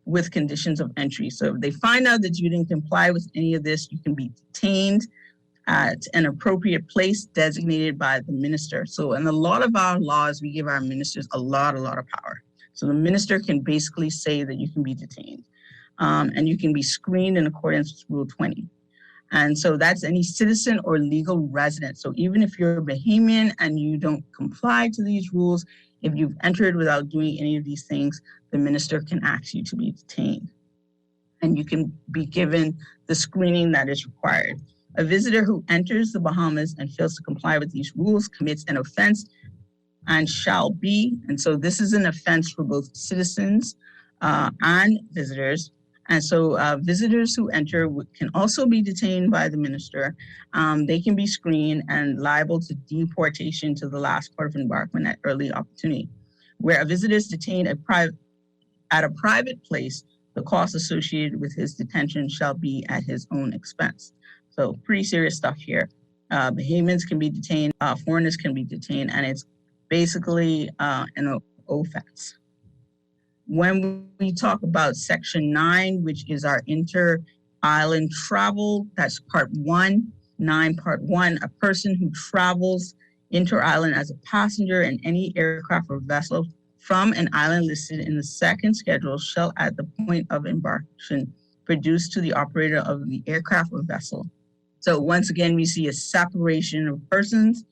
with conditions of entry. So if they find out that you didn't comply with any of this, you can be detained at an appropriate place designated by the minister. So in a lot of our laws, we give our ministers a lot of power. So the minister can basically say that you can be detained, and you can be screened in accordance with Rule 20. And so that's any citizen or legal resident. So even if you're a Bahamian and you don't comply to these rules, if you've entered without doing any of these things, the minister can ask you to be detained. And you can be given the screening that is required. A visitor who enters the Bahamas and fails to comply with these rules commits an offense and shall be, and so this is an offense for both citizens and visitors. And so visitors who enter can also be detained by the minister. They can be screened and liable to deportation to the last port of embarkment at early opportunity. Where a visitor is detained at a private place, the cost associated with his detention shall be at his own expense. So pretty serious stuff here. Bahamians can be detained, foreigners can be detained, and it's basically an offense. When we talk about Section 9, which is our inter-island travel, that's Part 1, 9, Part 1, a person who travels inter-island as a passenger in any aircraft or vessel from an island listed in the second schedule shall at the point of embarkation produce to the operator of the aircraft or vessel. So once again, we see a separation of persons.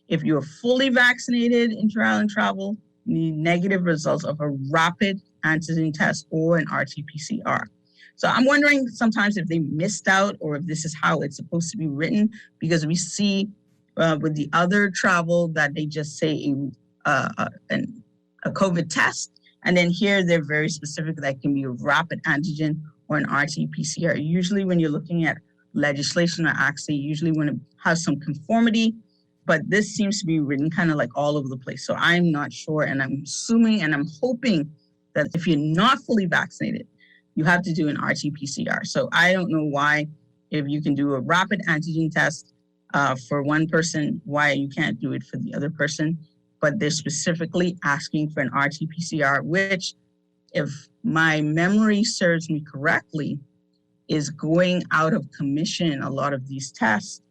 If you are fully vaccinated inter-island travel, the negative results of a rapid antigen test or an RT-PCR. So I'm wondering sometimes if they missed out or if this is how it's supposed to be written, because we see with the other travel that they just say a COVID test, and then here they're very specific that can be a rapid antigen or an RT-PCR. Usually when you're looking at legislation or acts, they usually want to have some conformity, but this seems to be written kind of like all over the place. So I'm not sure, and I'm assuming and I'm hoping that if you're not fully vaccinated, you have to do an RT-PCR. So I don't know why, if you can do a rapid antigen test for one person, why you can't do it for the other person. But they're specifically asking for an RT-PCR, which, if my memory serves me correctly, is going out of commission a lot of these tests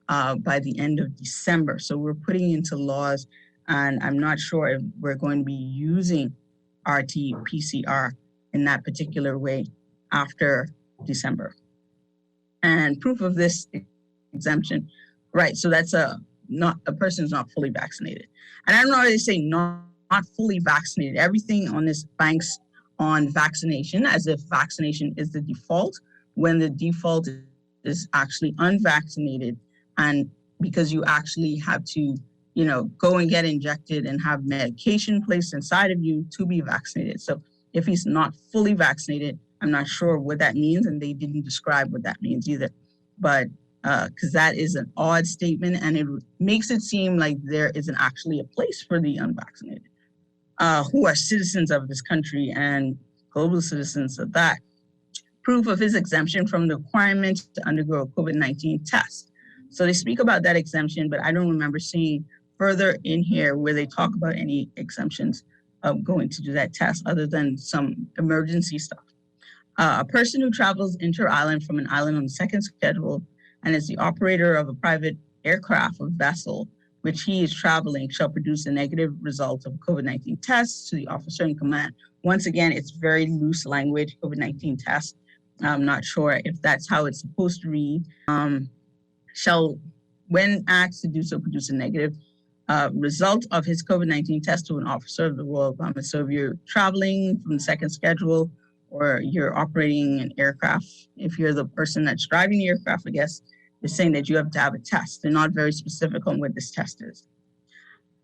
by the end of December. So we're putting into laws, and I'm not sure if we're going to be using RT-PCR in that particular way after December. And proof of this exemption, right? So that's a person's not fully vaccinated. And I'm not really saying not fully vaccinated. Everything on this banks on vaccination, as if vaccination is the default, when the default is actually unvaccinated, and because you actually have to, go and get injected and have medication placed inside of you to be vaccinated. So if he's not fully vaccinated, I'm not sure what that means, and they didn't describe what that means either. But because that is an odd statement, and it makes it seem like there isn't actually a place for the unvaccinated, who are citizens of this country and global citizens of that. Proof of his exemption from the requirement to undergo a COVID-19 test. So they speak about that exemption, but I don't remember seeing further in here where they talk about any exemptions of going to do that test other than some emergency stuff. A person who travels inter-island from an island on the second schedule and is the operator of a private aircraft or vessel which he is traveling shall produce a negative result of COVID-19 tests to the officer in command. Once again, it's very loose language, COVID-19 test. I'm not sure if that's how it's supposed to read. Shall, when asked to do so, produce a negative result of his COVID-19 test to an officer of the Royal Bahamas. So if you're traveling from the second schedule or you're operating an aircraft, if you're the person that's driving the aircraft, I guess, they're saying that you have to have a test. They're not very specific on what this test is.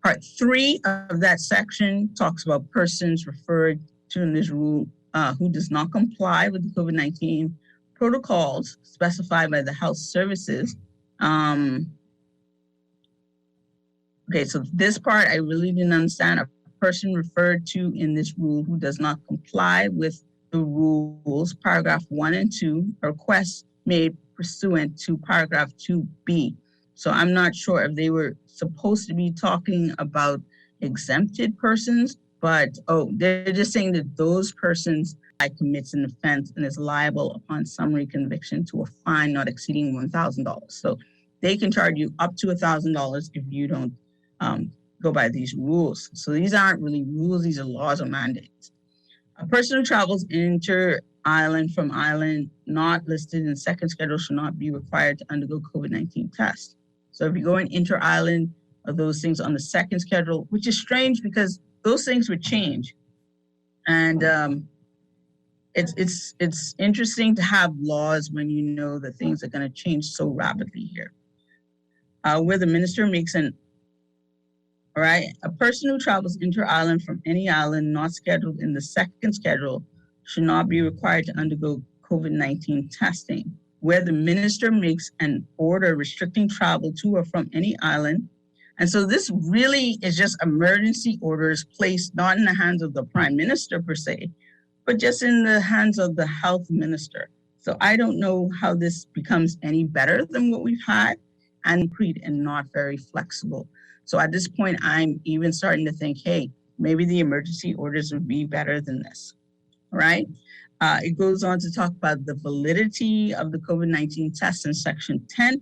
Part 3 of that section talks about persons referred to in this rule who does not comply with the COVID-19 protocols specified by the health services. Okay, so this part I really didn't understand. A person referred to in this rule who does not comply with the rules, paragraph 1 and 2, a request made pursuant to paragraph 2B. So I'm not sure if they were supposed to be talking about exempted persons, but they're just saying that those persons commits an offense and is liable upon summary conviction to a fine not exceeding $1,000. So they can charge you up to $1,000 if you don't go by these rules. So these aren't really rules, these are laws or mandates. A person who travels inter-island from island not listed in the second schedule should not be required to undergo COVID-19 tests. So if you're going inter-island, of those things on the second schedule, which is strange because those things would change. And it's interesting to have laws when you know that things are going to change so rapidly here. Where the minister makes a person who travels inter-island from any island not scheduled in the second schedule should not be required to undergo COVID-19 testing. Where the minister makes an order restricting travel to or from any island. And so this really is just emergency orders placed not in the hands of the prime minister per se, but just in the hands of the health minister. So I don't know how this becomes any better than what we've had, and not very flexible. So at this point, I'm even starting to think, hey, maybe the emergency orders would be better than this, right? It goes on to talk about the validity of the COVID-19 test in section 10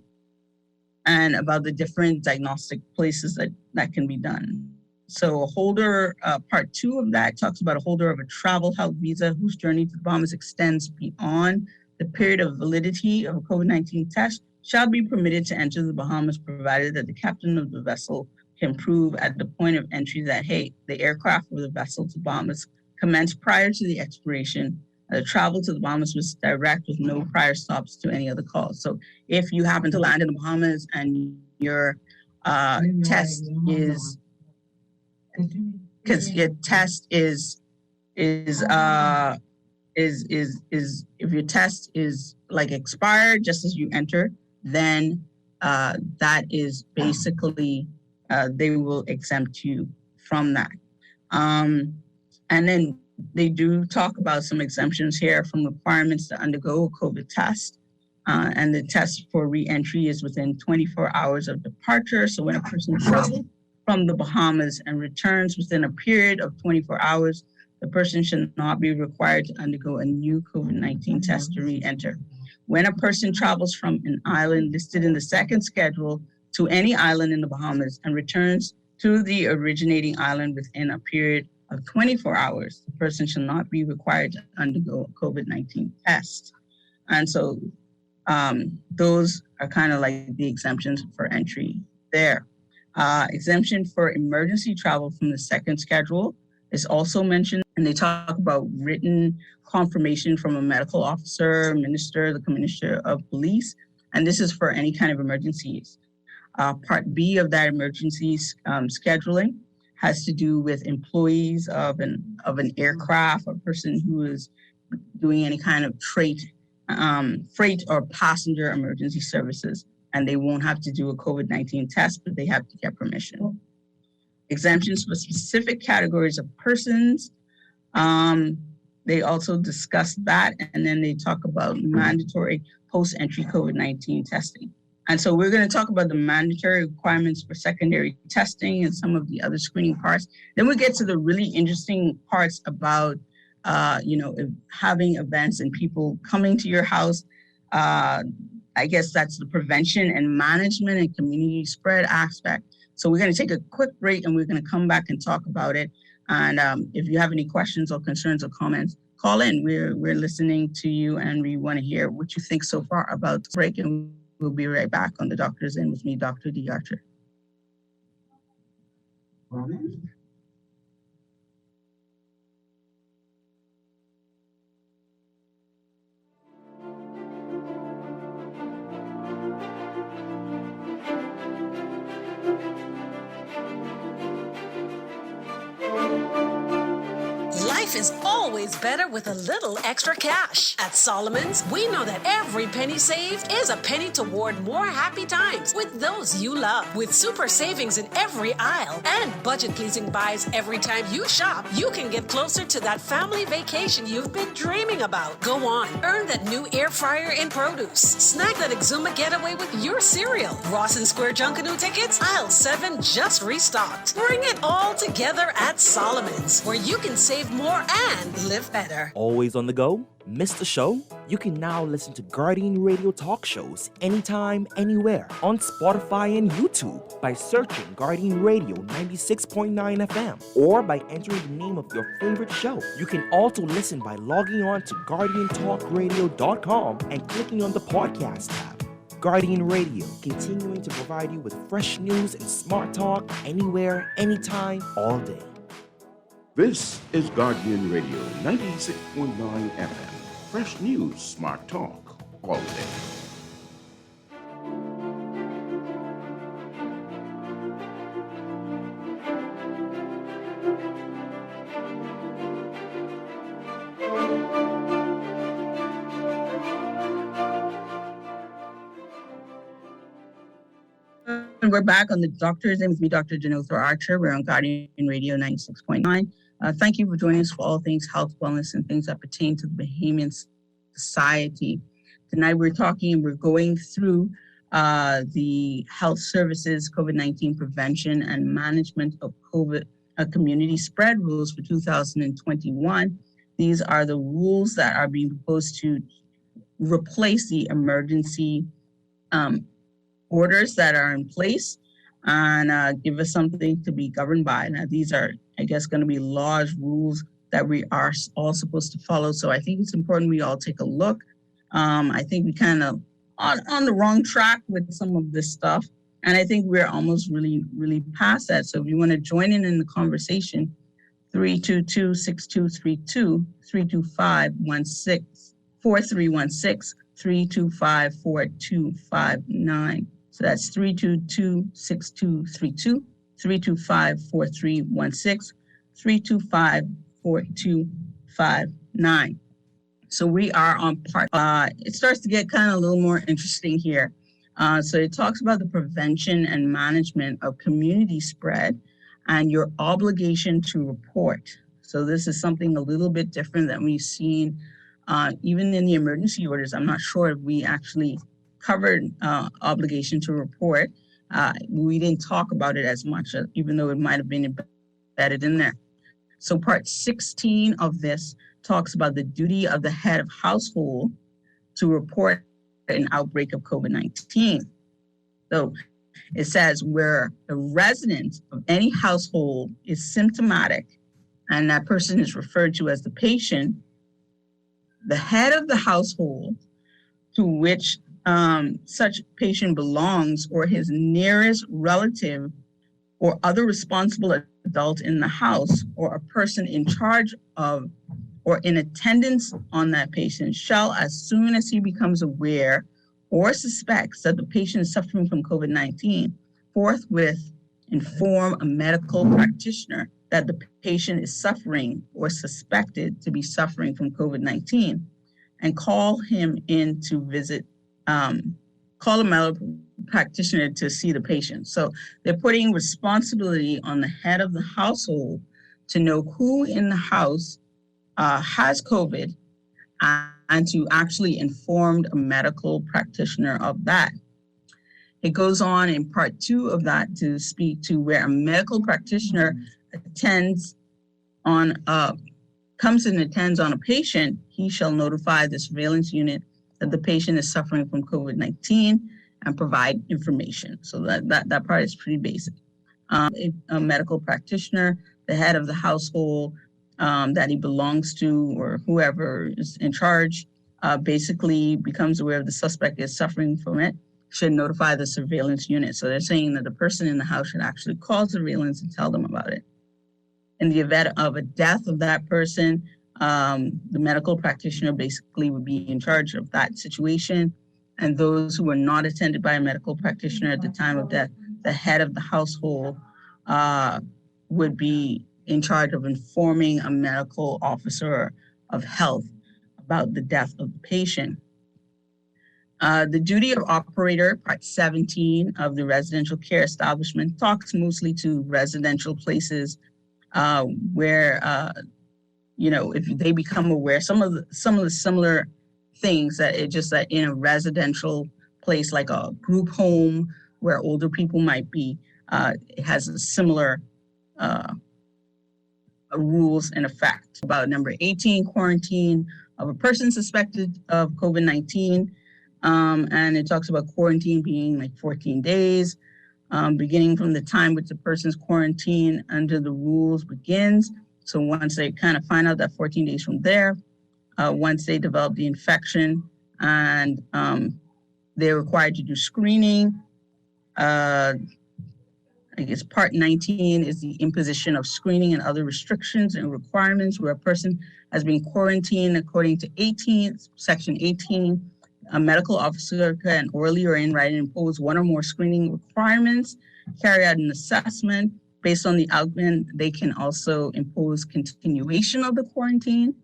and about the different diagnostic places that can be done. So a holder, part 2 of that talks about a holder of a travel health visa whose journey to the Bahamas extends beyond the period of validity of a COVID-19 test shall be permitted to enter the Bahamas provided that the captain of the vessel can prove at the point of entry that, hey, the aircraft or the vessel to Bahamas commenced prior to the expiration. The travel to the Bahamas was direct with no prior stops to any other calls. So if you happen to land in the Bahamas and your test is, because your test is if your test is like expired just as you enter, then that is basically they will exempt you from that. And then they do talk about some exemptions here from requirements to undergo a COVID test. And the test for re-entry is within 24 hours of departure. So when a person travels from the Bahamas and returns within a period of 24 hours, the person should not be required to undergo a new COVID-19 test to re-enter. When a person travels from an island listed in the second schedule to any island in the Bahamas and returns to the originating island within a period of 24 hours, the person shall not be required to undergo a COVID-19 test. And so those are kind of like the exemptions for entry there. Exemption for emergency travel from the second schedule is also mentioned, and they talk about written confirmation from a medical officer, minister, the commissioner of police, and this is for any kind of emergencies. Part B of that emergency scheduling has to do with employees of an aircraft, a person who is doing any kind of freight or passenger emergency services, and they won't have to do a COVID-19 test, but they have to get permission. Exemptions for specific categories of persons. They also discuss that, and then they talk about mandatory post-entry COVID-19 testing. And so we're going to talk about the mandatory requirements for secondary testing and some of the other screening parts. Then we get to the really interesting parts about, having events and people coming to your house. I guess that's the prevention and management and community spread aspect. So we're going to take a quick break and we're going to come back and talk about it. And if you have any questions or concerns or comments, call in. We're listening to you and we want to hear what you think so far about the break. And we'll be right back on The Doctor's In with me, Dr. D. Archer. Life is always better with a little extra cash. At Solomon's, we know that every penny saved is a penny toward more happy times with those you love. With super savings in every aisle and budget-pleasing buys every time you shop, you can get closer to that family vacation you've been dreaming about. Go on, earn that new air fryer in produce. Snag that Exuma getaway with your cereal. Rawson Square Junkanoo tickets, aisle 7 just restocked. Bring it all together at Solomon's, where you can save more and live better. Always on the go? Missed the show? You can now listen to Guardian Radio talk shows anytime, anywhere on Spotify and YouTube by searching Guardian Radio 96.9 FM or by entering the name of your favorite show. You can also listen by logging on to GuardianTalkRadio.com and clicking on the podcast tab. Guardian Radio, continuing to provide you with fresh news and smart talk anywhere, anytime, all day. This is Guardian Radio 96.9 FM. Fresh news, smart talk, all day. We're back on The Doctor's In with me, Dr. Denotha Archer. We're on Guardian Radio 96.9. Thank you for joining us for all things health, wellness, and things that pertain to the Bahamian society. Tonight we're going through the health services, COVID-19 prevention and management of COVID community spread rules for 2021. These are the rules that are being proposed to replace the emergency orders that are in place and give us something to be governed by. Now, these are, I guess, going to be laws, rules that we are all supposed to follow. So I think it's important we all take a look. I think we kind of on the wrong track with some of this stuff. And I think we're almost really past that. So if you want to join in the conversation, 322-6232, 325-4316, 325-4259. So that's 322-6232, 325-4316, 325-4259. So we are on part. It starts to get kind of a little more interesting here. So it talks about the prevention and management of community spread and your obligation to report. So this is something a little bit different than we've seen even in the emergency orders. I'm not sure if we actually covered obligation to report. We didn't talk about it as much, even though it might have been embedded in there. So part 16 of this talks about the duty of the head of household to report an outbreak of COVID-19. So it says where a resident of any household is symptomatic and that person is referred to as the patient, the head of the household to which such patient belongs or his nearest relative or other responsible adult in the house or a person in charge of or in attendance on that patient shall, as soon as he becomes aware or suspects that the patient is suffering from COVID-19, forthwith inform a medical practitioner that the patient is suffering or suspected to be suffering from COVID-19 and call him in to visit, call a medical practitioner to see the patient. So they're putting responsibility on the head of the household to know who in the house has COVID and to actually inform a medical practitioner of that. It goes on in part 2 of that to speak to where a medical practitioner comes and attends on a patient, he shall notify the surveillance unit that the patient is suffering from COVID-19 and provide information. So that part is pretty basic. A medical practitioner, the head of the household that he belongs to or whoever is in charge, basically becomes aware of the suspect is suffering from it, should notify the surveillance unit. So they're saying that the person in the house should actually call surveillance and tell them about it. In the event of a death of that person, the medical practitioner basically would be in charge of that situation. And those who were not attended by a medical practitioner at the time of death, the head of the household would be in charge of informing a medical officer of health about the death of the patient. The duty of operator, part 17 of the residential care establishment, talks mostly to residential places where, if they become aware, some of the similar things that it just that in a residential place like a group home where older people might be, it has a similar rules in effect. About number 18, quarantine of a person suspected of COVID-19. And it talks about quarantine being like 14 days, beginning from the time which the person's quarantine under the rules begins. So once they kind of find out that 14 days from there, once they develop the infection and they're required to do screening. I guess part 19 is the imposition of screening and other restrictions and requirements where a person has been quarantined according to section 18. A medical officer can orally or in writing impose one or more screening requirements, carry out an assessment based on the outcome. They can also impose continuation of the quarantine.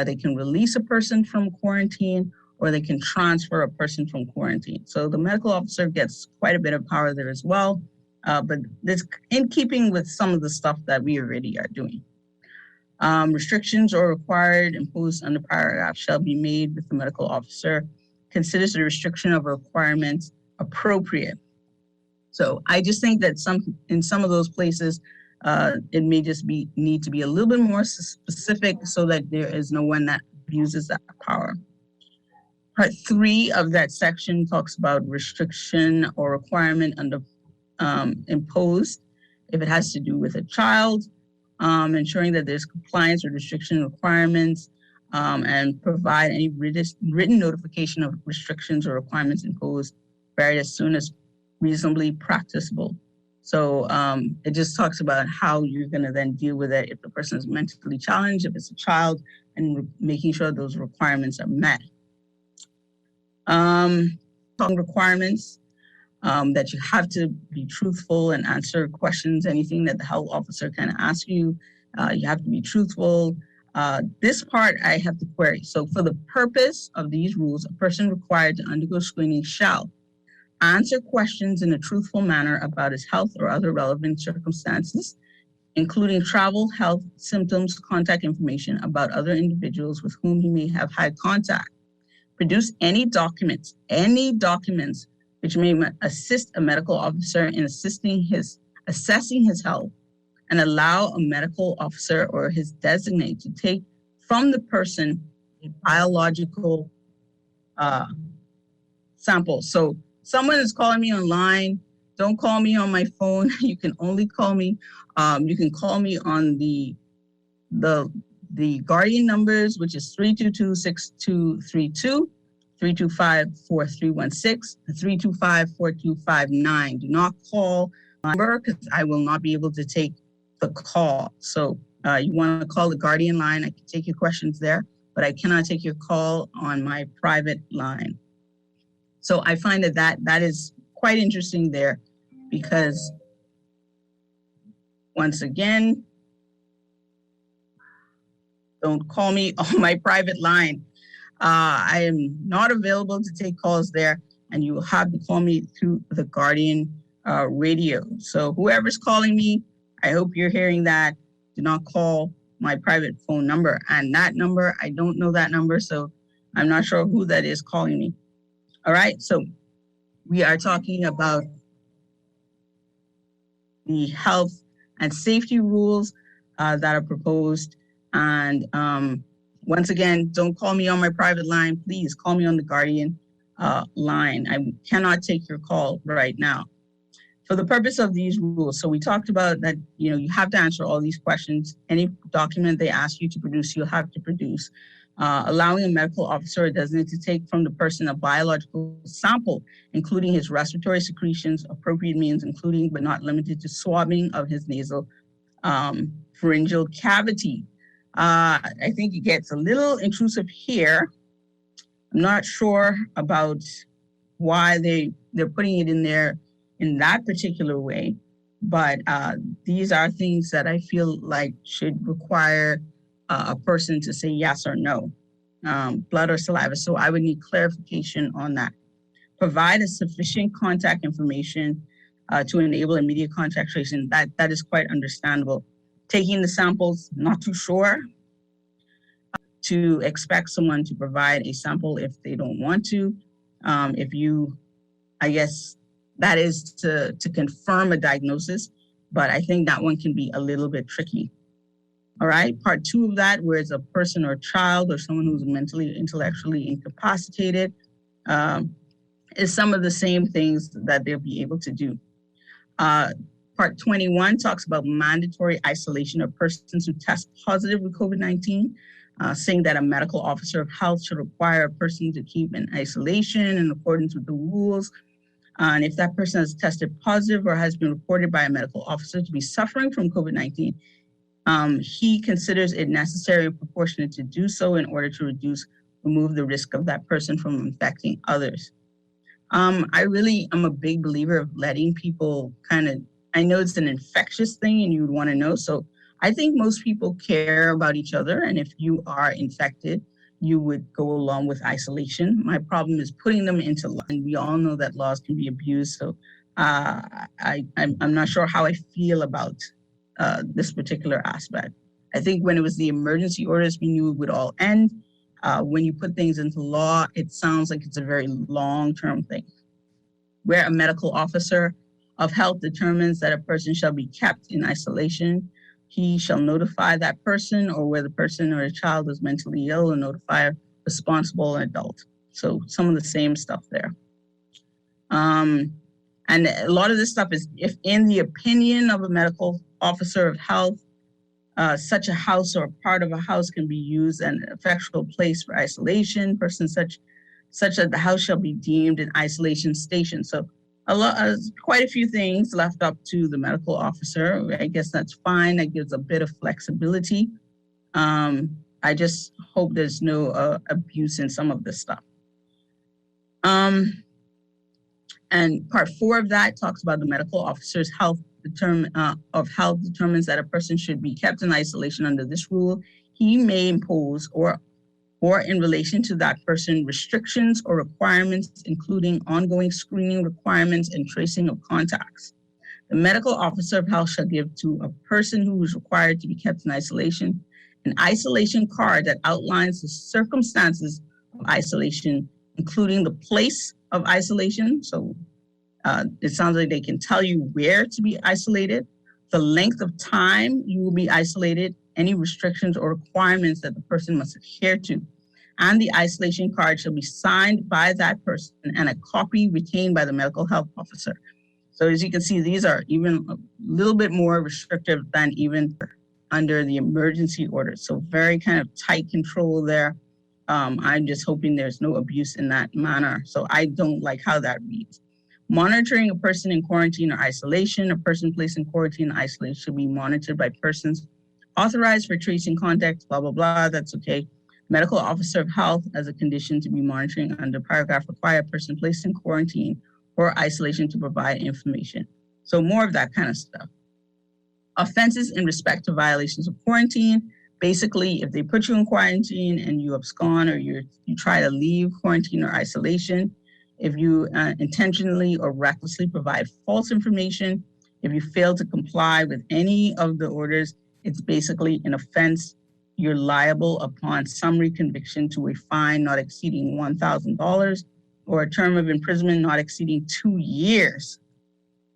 They can release a person from quarantine, or they can transfer a person from quarantine. So the medical officer gets quite a bit of power there as well. But this in keeping with some of the stuff that we already are doing. Restrictions or required imposed under paragraph shall be made with the medical officer considers the restriction of requirements appropriate. So I just think that in some of those places, it may just need to be a little bit more specific so that there is no one that abuses that power. Part 3 of that section talks about restriction or requirement under imposed if it has to do with a child, ensuring that there's compliance with restriction requirements, and provide any written notification of restrictions or requirements imposed very as soon as reasonably practicable. So it just talks about how you're going to then deal with it if the person is mentally challenged, if it's a child, and making sure those requirements are met. Requirements that you have to be truthful and answer questions, anything that the health officer can ask you. You have to be truthful. This part I have to query. So for the purpose of these rules, a person required to undergo screening shall answer questions in a truthful manner about his health or other relevant circumstances, including travel, health, symptoms, contact information about other individuals with whom he may have had contact. Produce any documents which may assist a medical officer in assessing his health, and allow a medical officer or his designate to take from the person a biological samples. So someone is calling me online. Don't call me on my phone. You can only call me. You can call me on the Guardian numbers, which is 322-6232, 325-4316, 325-4259. Do not call my number because I will not be able to take the call. So you want to call the Guardian line. I can take your questions there, but I cannot take your call on my private line. So I find that is quite interesting there, because once again, don't call me on my private line. I am not available to take calls there, and you will have to call me through the Guardian radio. So whoever's calling me, I hope you're hearing that. Do not call my private phone number. And that number, I don't know that number, so I'm not sure who that is calling me. All right, so we are talking about the health and safety rules that are proposed. And once again, don't call me on my private line. Please call me on the Guardian line. I cannot take your call right now. For the purpose of these rules, so we talked about that, you have to answer all these questions. Any document they ask you to produce, you'll have to produce. Allowing a medical officer or designated to take from the person a biological sample, including his respiratory secretions, appropriate means, including but not limited to swabbing of his nasal pharyngeal cavity. I think it gets a little intrusive here. I'm not sure about why they're putting it in there in that particular way, but these are things that I feel like should require a person to say yes or no, blood or saliva. So I would need clarification on that. Provide a sufficient contact information to enable immediate contact tracing. That is quite understandable. Taking the samples, not too sure. To expect someone to provide a sample if they don't want to. I guess that is to confirm a diagnosis, but I think that one can be a little bit tricky. All right, part 2 of that, where it's a person or child or someone who's mentally, intellectually incapacitated, is some of the same things that they'll be able to do. Part 21 talks about mandatory isolation of persons who test positive with COVID-19, saying that a medical officer of health should require a person to keep in isolation in accordance with the rules. And if that person has tested positive or has been reported by a medical officer to be suffering from COVID-19, he considers it necessary and proportionate to do so in order to remove the risk of that person from infecting others. I really am a big believer of letting people I know it's an infectious thing and you would want to know. So I think most people care about each other. And if you are infected, you would go along with isolation. My problem is putting them into law. And we all know that laws can be abused. So I'm not sure how I feel about this particular aspect. I think when it was the emergency orders, we knew it would all end. When you put things into law, it sounds like it's a very long-term thing. Where a medical officer of health determines that a person shall be kept in isolation, he shall notify that person, or where the person or a child is mentally ill, and notify a responsible adult. So some of the same stuff there. And a lot of this stuff is, if in the opinion of a medical officer of health, such a house or part of a house can be used as an effectual place for isolation, person such that the house shall be deemed an isolation station. So quite a few things left up to the medical officer. I guess that's fine. That gives a bit of flexibility. I just hope there's no abuse in some of this stuff. And part 4 of that talks about the medical officer's determines that a person should be kept in isolation under this rule. He may impose or in relation to that person restrictions or requirements, including ongoing screening requirements and tracing of contacts. The medical officer of health shall give to a person who is required to be kept in isolation an isolation card that outlines the circumstances of isolation, including the place of isolation. So it sounds like they can tell you where to be isolated, the length of time you will be isolated, any restrictions or requirements that the person must adhere to. and the isolation card shall be signed by that person and a copy retained by the medical health officer. So as you can see, these are even a little bit more restrictive than even under the emergency order. So very kind of tight control there. I'm just hoping there's no abuse in that manner. So I don't like how that reads. Monitoring a person in quarantine or isolation. A person placed in quarantine or isolation should be monitored by persons authorized for tracing contacts, blah, blah, blah. That's okay. Medical officer of health as a condition to be monitoring under paragraph require a person placed in quarantine or isolation to provide information. So more of that kind of stuff. Offenses in respect to violations of quarantine. Basically, if they put you in quarantine and you abscond or you try to leave quarantine or isolation, if you intentionally or recklessly provide false information, if you fail to comply with any of the orders, it's basically an offense. You're liable upon summary conviction to a fine not exceeding $1,000 or a term of imprisonment not exceeding 2 years,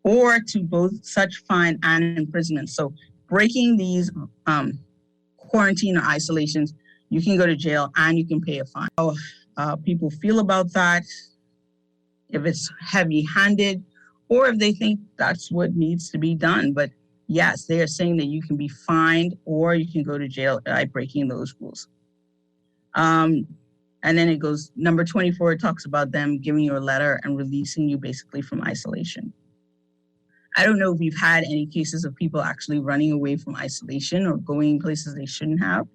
or to both such fine and imprisonment. So breaking these quarantine or isolations, you can go to jail and you can pay a fine. How people feel about that, if it's heavy-handed, or if they think that's what needs to be done. But yes, they are saying that you can be fined or you can go to jail by breaking those rules. And then it goes, number 24, it talks about them giving you a letter and releasing you basically from isolation. I don't know if we've had any cases of people actually running away from isolation or going places they shouldn't have,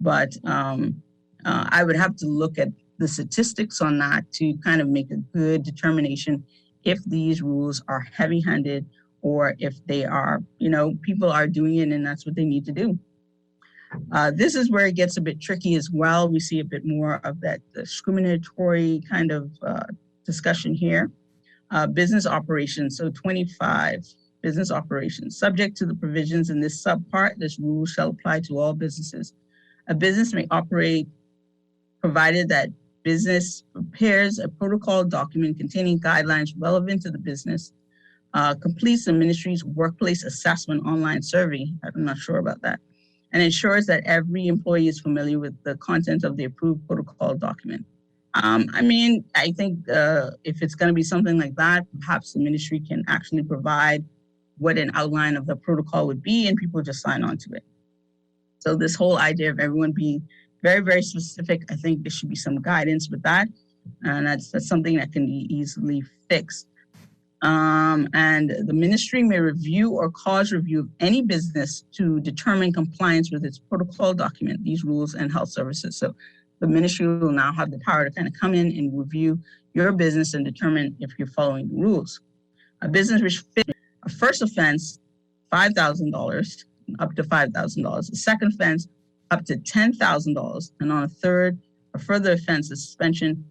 but I would have to look at the statistics on that to kind of make a good determination if these rules are heavy-handed or if they are, people are doing it and that's what they need to do. This is where it gets a bit tricky as well. We see a bit more of that discriminatory kind of discussion here. Business operations, so 25, business operations. Subject to the provisions in this subpart, this rule shall apply to all businesses. A business may operate provided that business prepares a protocol document containing guidelines relevant to the business, completes the ministry's workplace assessment online survey, I'm not sure about that, and ensures that every employee is familiar with the content of the approved protocol document. I think if it's going to be something like that, perhaps the ministry can actually provide what an outline of the protocol would be and people just sign on to it. So this whole idea of everyone being very, very specific, I think there should be some guidance with that. And that's something that can be easily fixed. And the ministry may review or cause review of any business to determine compliance with its protocol document, these rules and health services. So the ministry will now have the power to kind of come in and review your business and determine if you're following the rules. A business which fits a first offense, $5,000, up to $5,000. A second offense, up to $10,000. And on a third, a further offense, the suspension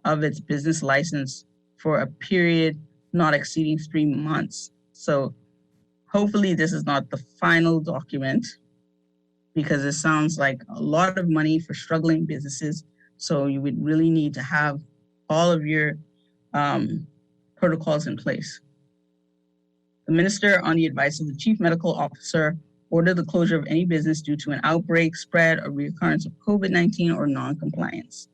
of its business license for a period not exceeding 3 months. So hopefully this is not the final document, because it sounds like a lot of money for struggling businesses. So you would really need to have all of your protocols in place. The minister, on the advice of the chief medical officer, ordered the closure of any business due to an outbreak, spread, or reoccurrence of COVID-19 or non-compliance.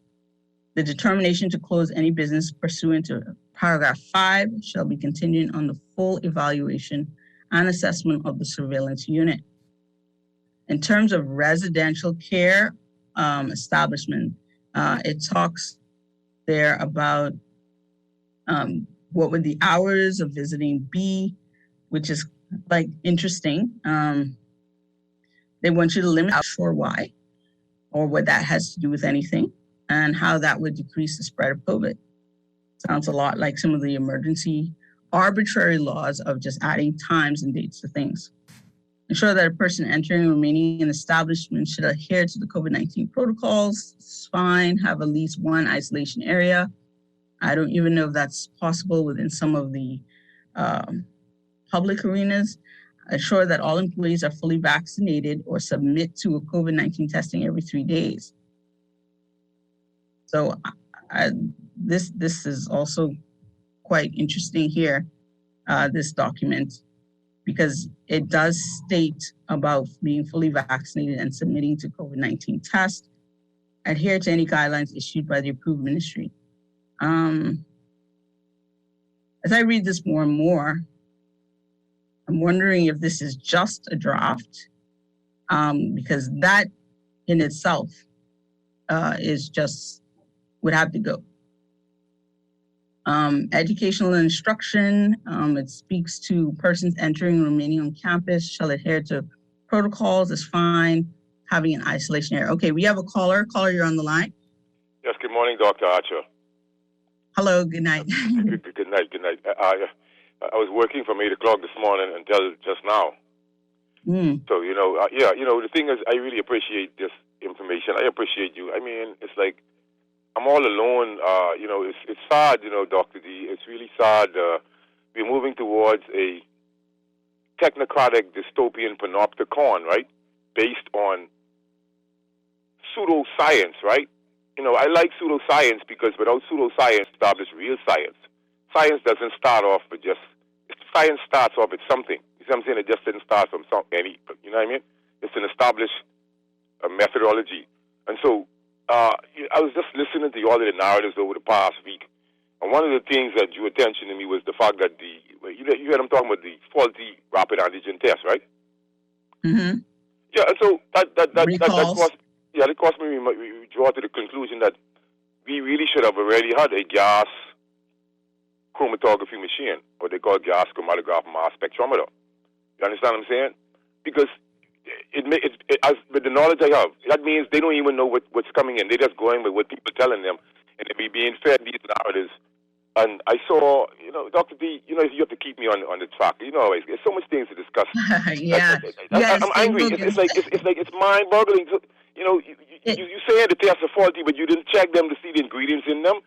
The determination to close any business pursuant to paragraph 5 shall be contingent on the full evaluation and assessment of the surveillance unit. In terms of residential care establishment, it talks there about what would the hours of visiting be, which is like interesting. They want you to limit, not sure why, or what that has to do with anything, and how that would decrease the spread of COVID. Sounds a lot like some of the emergency arbitrary laws of just adding times and dates to things. Ensure that a person entering and remaining in establishment should adhere to the COVID-19 protocols. It's fine. Have at least one isolation area. I don't even know if that's possible within some of the public arenas. Ensure that all employees are fully vaccinated or submit to a COVID-19 testing every 3 days. So this is also quite interesting here, this document, because it does state about being fully vaccinated and submitting to COVID-19 tests. adhere to any guidelines issued by the approved ministry. As I read this more and more, I'm wondering if this is just a draft, because that in itself would have to go. Educational instruction, it speaks to persons entering and remaining on campus shall adhere to protocols is fine. Having an isolation area. Okay, we have a caller. Caller, you're on the line. Yes, good morning, Dr. Archer. Hello, good night. Good night. I was working from 8 o'clock this morning until just now. So, the thing is, I really appreciate this information. I appreciate you. I mean, it's like I'm all alone. It's sad, Dr. D. It's really sad. We're moving towards a technocratic dystopian panopticon, right? Based on pseudoscience, right? I like pseudoscience because without pseudoscience, establish real science. Science doesn't start off with science starts off with something. You see what I'm saying? It just didn't start from any, you know what I mean? It's an established methodology. And so I was just listening to all of the narratives over the past week, and one of the things that drew attention to me was the fact that you heard them talking about the faulty rapid antigen test, right? Mm-hmm. Yeah, and so that caused me we draw to the conclusion that we really should have already had a gas chromatography machine, what they call gas chromatograph mass spectrometer. You understand what I'm saying? Because as with the knowledge I have, that means they don't even know what's coming in. They're just going with what people telling them, and they're being fed these narratives. And I saw, Dr. D, you have to keep me on the track. There's so much things to discuss. Yeah. I'm angry. It's like it's mind-boggling. You say the tests are faulty, but you didn't check them to see the ingredients in them.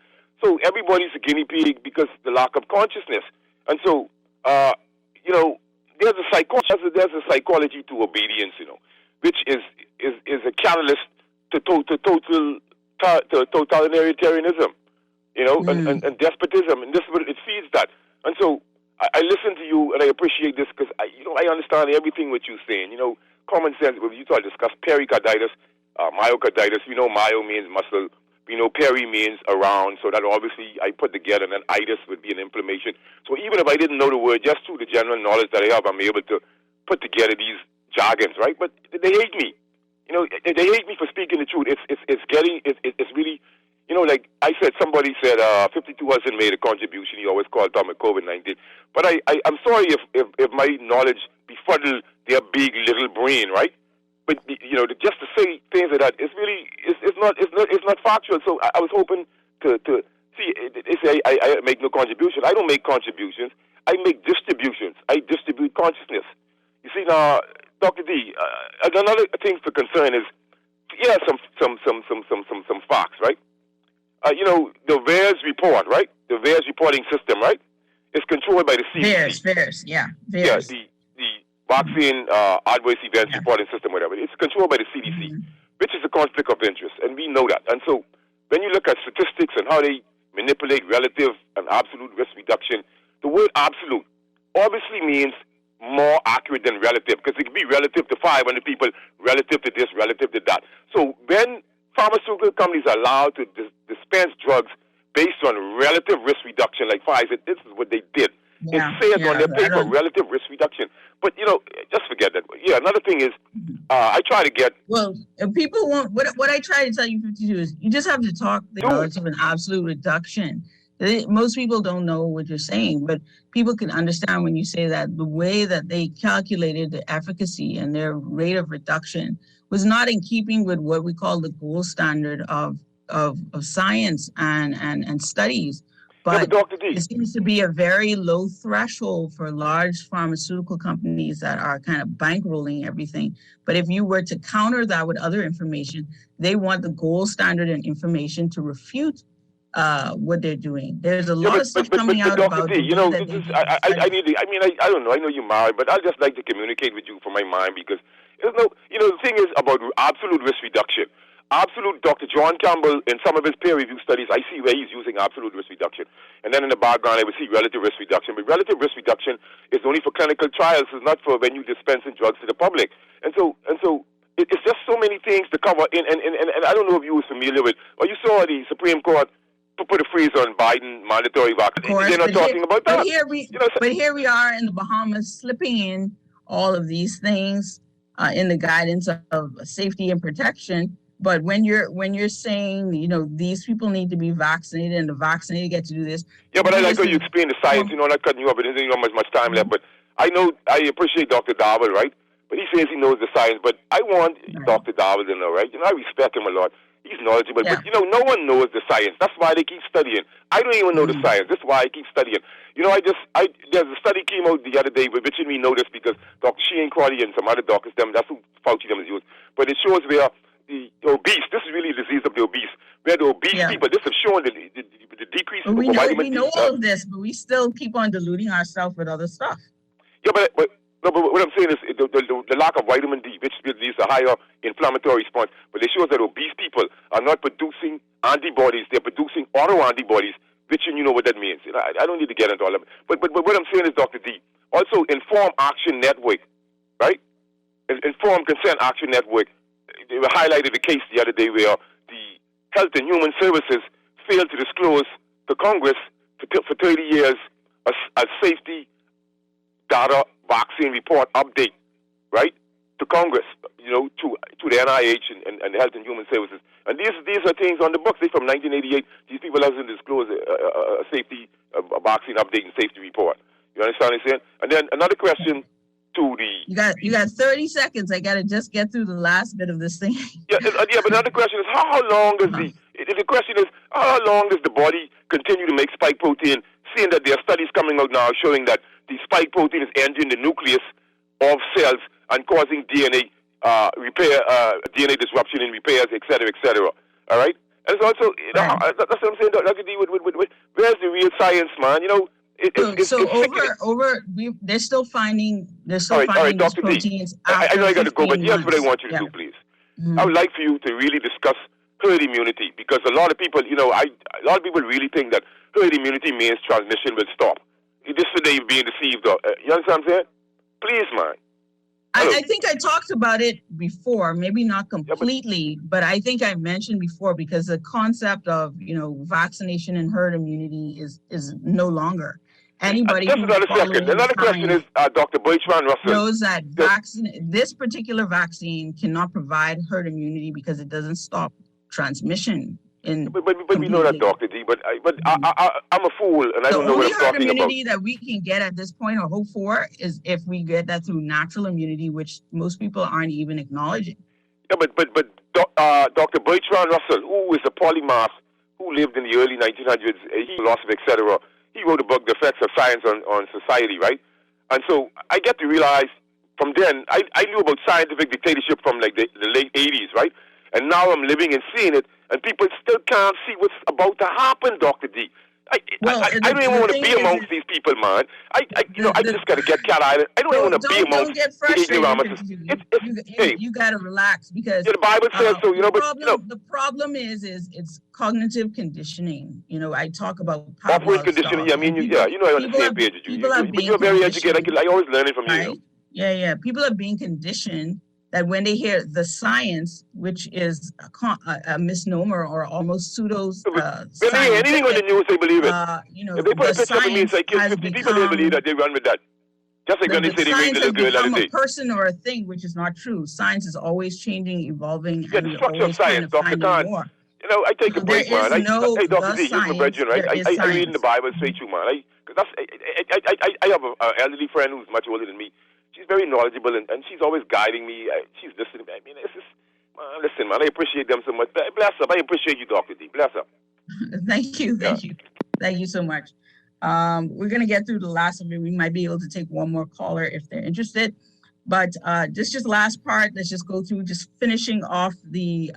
So everybody's a guinea pig because of the lack of consciousness. And so, there's a psychology to obedience, which is a catalyst to totalitarianism, and despotism, and this is what it feeds that. And so I listen to you, and I appreciate this because I understand everything what you're saying. Common sense. When you discuss pericarditis, myocarditis, myo means muscle. Peri means around, so that obviously I put together, and then itis would be an inflammation. So even if I didn't know the word, just through the general knowledge that I have, I'm able to put together these jargons, right? But they hate me. They hate me for speaking the truth. It's really, like I said, somebody said 52 hasn't made a contribution. He always called Tom COVID-19. But I'm sorry if my knowledge befuddled their big little brain, right? But just to say things like that, it's not factual. So I was hoping to see. They say I make no contribution. I don't make contributions. I make distributions. I distribute consciousness. You see now, Dr. D. Another thing for concern is, some facts, right? The VAERS report, right? The VAERS reporting system, right? Is controlled by the CDC. VAERS. Yeah, the vaccine adverse events reporting system, whatever. It's controlled by the CDC, which is a conflict of interest, and we know that. And so when you look at statistics and how they manipulate relative and absolute risk reduction, the word absolute obviously means more accurate than relative, because it can be relative to 500 people, relative to this, relative to that. So when pharmaceutical companies are allowed to dispense drugs based on relative risk reduction, like Pfizer, this is what they did. It says on their paper, relative risk reduction. But, just forget that. Yeah, another thing is, I try to get... Well, if people won't... What I try to tell you, 52, is you just have to talk the relative and absolute reduction. Most people don't know what you're saying, but people can understand when you say that the way that they calculated the efficacy and their rate of reduction was not in keeping with what we call the gold standard of science and studies. But it seems to be a very low threshold for large pharmaceutical companies that are kind of bankrolling everything. But if you were to counter that with other information, they want the gold standard and information to refute what they're doing. There's a lot of stuff coming out about D, I don't know. I know you're married, but I'd just like to communicate with you from my mind because there's no, the thing is about absolute risk reduction. Dr. John Campbell, in some of his peer-reviewed studies, I see where he's using absolute risk reduction. And then in the background, I would see relative risk reduction. But relative risk reduction is only for clinical trials. It's not for when you dispensing drugs to the public. And so it's just so many things to cover. And I don't know if you were familiar with, or you saw the Supreme Court put a freeze on Biden mandatory vaccine. They're not talking about that. But here we are in the Bahamas, slipping in all of these things in the guidance of safety and protection. But when you're saying, these people need to be vaccinated and the vaccinated get to do this. Yeah, but I like how you explain the science. Not cutting you up, but there's not much time left. But I appreciate Dr. Darwell, right? But he says he knows the science. But I want Dr. Darwell to know, right? I respect him a lot. He's knowledgeable, but no one knows the science. That's why they keep studying. I don't even know the science. That's why I keep studying. There's a study came out the other day, which we know this because Dr. Shane Crowley and some other doctors, that's who Fauci them is used. But it shows where the obese, this is really a disease of the obese, where the obese people, this has shown the decrease in vitamin D. We know all of this, but we still keep on deluding ourselves with other stuff. Yeah, but what I'm saying is the lack of vitamin D, which leads to higher inflammatory response. But it shows that obese people are not producing antibodies; they're producing autoantibodies, which you know what that means. I don't need to get into all of it. But what I'm saying is, Dr. D, also Informed Action Network, right? Informed Consent Action Network. They highlighted a case the other day where the Health and Human Services failed to disclose to Congress for 30 years a safety data vaccine report update, right, to Congress, to the NIH and the Health and Human Services. And these are things on the books. They're from 1988. These people haven't disclosed a safety a vaccine update and safety report. You understand what I'm saying? And then another question to the... You got 30 seconds. I got to just get through the last bit of this thing. But another question is, how long does the question is, how long does the body continue to make spike protein, seeing that there are studies coming out now showing that the spike protein is entering the nucleus of cells and causing DNA repair, DNA disruption in repairs, et cetera, all right? And it's also, that's what I'm saying, Dr. D, where's the real science, man? They're still finding these proteins. I know I got to go, but here's what I want you to do, please. I would like for you to really discuss herd immunity, because a lot of people, a lot of people really think that herd immunity means transmission will stop. This today you're being deceived. You understand what I'm saying? Please, man. I think I talked about it before, maybe not completely, but I think I mentioned before, because the concept of, vaccination and herd immunity is no longer. Anybody just another second. Another question is, Dr. Bertrand Russell knows that this particular vaccine cannot provide herd immunity because it doesn't stop transmission. But we know that, Dr. D. But I'm a fool, and I don't know what I'm talking about. The only herd immunity that we can get at this point, or hope for, is if we get that through natural immunity, which most people aren't even acknowledging. Yeah, but Dr. Bertrand Russell, who is a polymath, who lived in the early 1900s, he philosopher, etc. He wrote a book, The Effects of Science on Society, right? And so I get to realize from then, I knew about scientific dictatorship from like the late 80s, right? And now I'm living and seeing it, and people still can't see what's about to happen, Dr. D. I don't even want to be amongst these people, man. I just got to get cat-eyed. I don't even want to be amongst the ignoramuses. You got to relax, because the Bible says so. The problem is it's cognitive conditioning. I talk about Pavlov's conditioning. Yeah, I mean, I on the same page as you. You're very educated. I always learning from you. Yeah. People are being conditioned that when they hear the science, which is a misnomer or almost pseudo anything on the news, they believe it. If they put a picture of me and say, kill 50 people, they believe that, they run with that. Just like when they say they rape the little girl that day. A person or a thing, which is not true. Science is always changing, evolving. Yeah, the structure of science, Dr. Khan. I take a break, man. Hey, Dr. D, you're my brethren, right? I read in the Bible straight through, man. I have an elderly friend who's much older than me. She's very knowledgeable, and she's always guiding me. She's listening. I mean, it's just, listen, man, I appreciate them so much. Bless her. I appreciate you, Dr. D. Bless her. Thank you so much. We're going to get through the last of it. We might be able to take one more caller if they're interested. But just last part, let's just go through, just finishing off the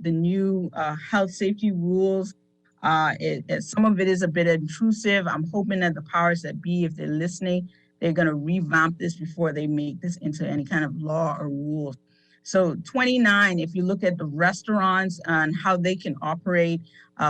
new health safety rules. Some of it is a bit intrusive. I'm hoping that the powers that be, if they're listening, they're going to revamp this before they make this into any kind of law or rules. So 29, if you look at the restaurants and how they can operate,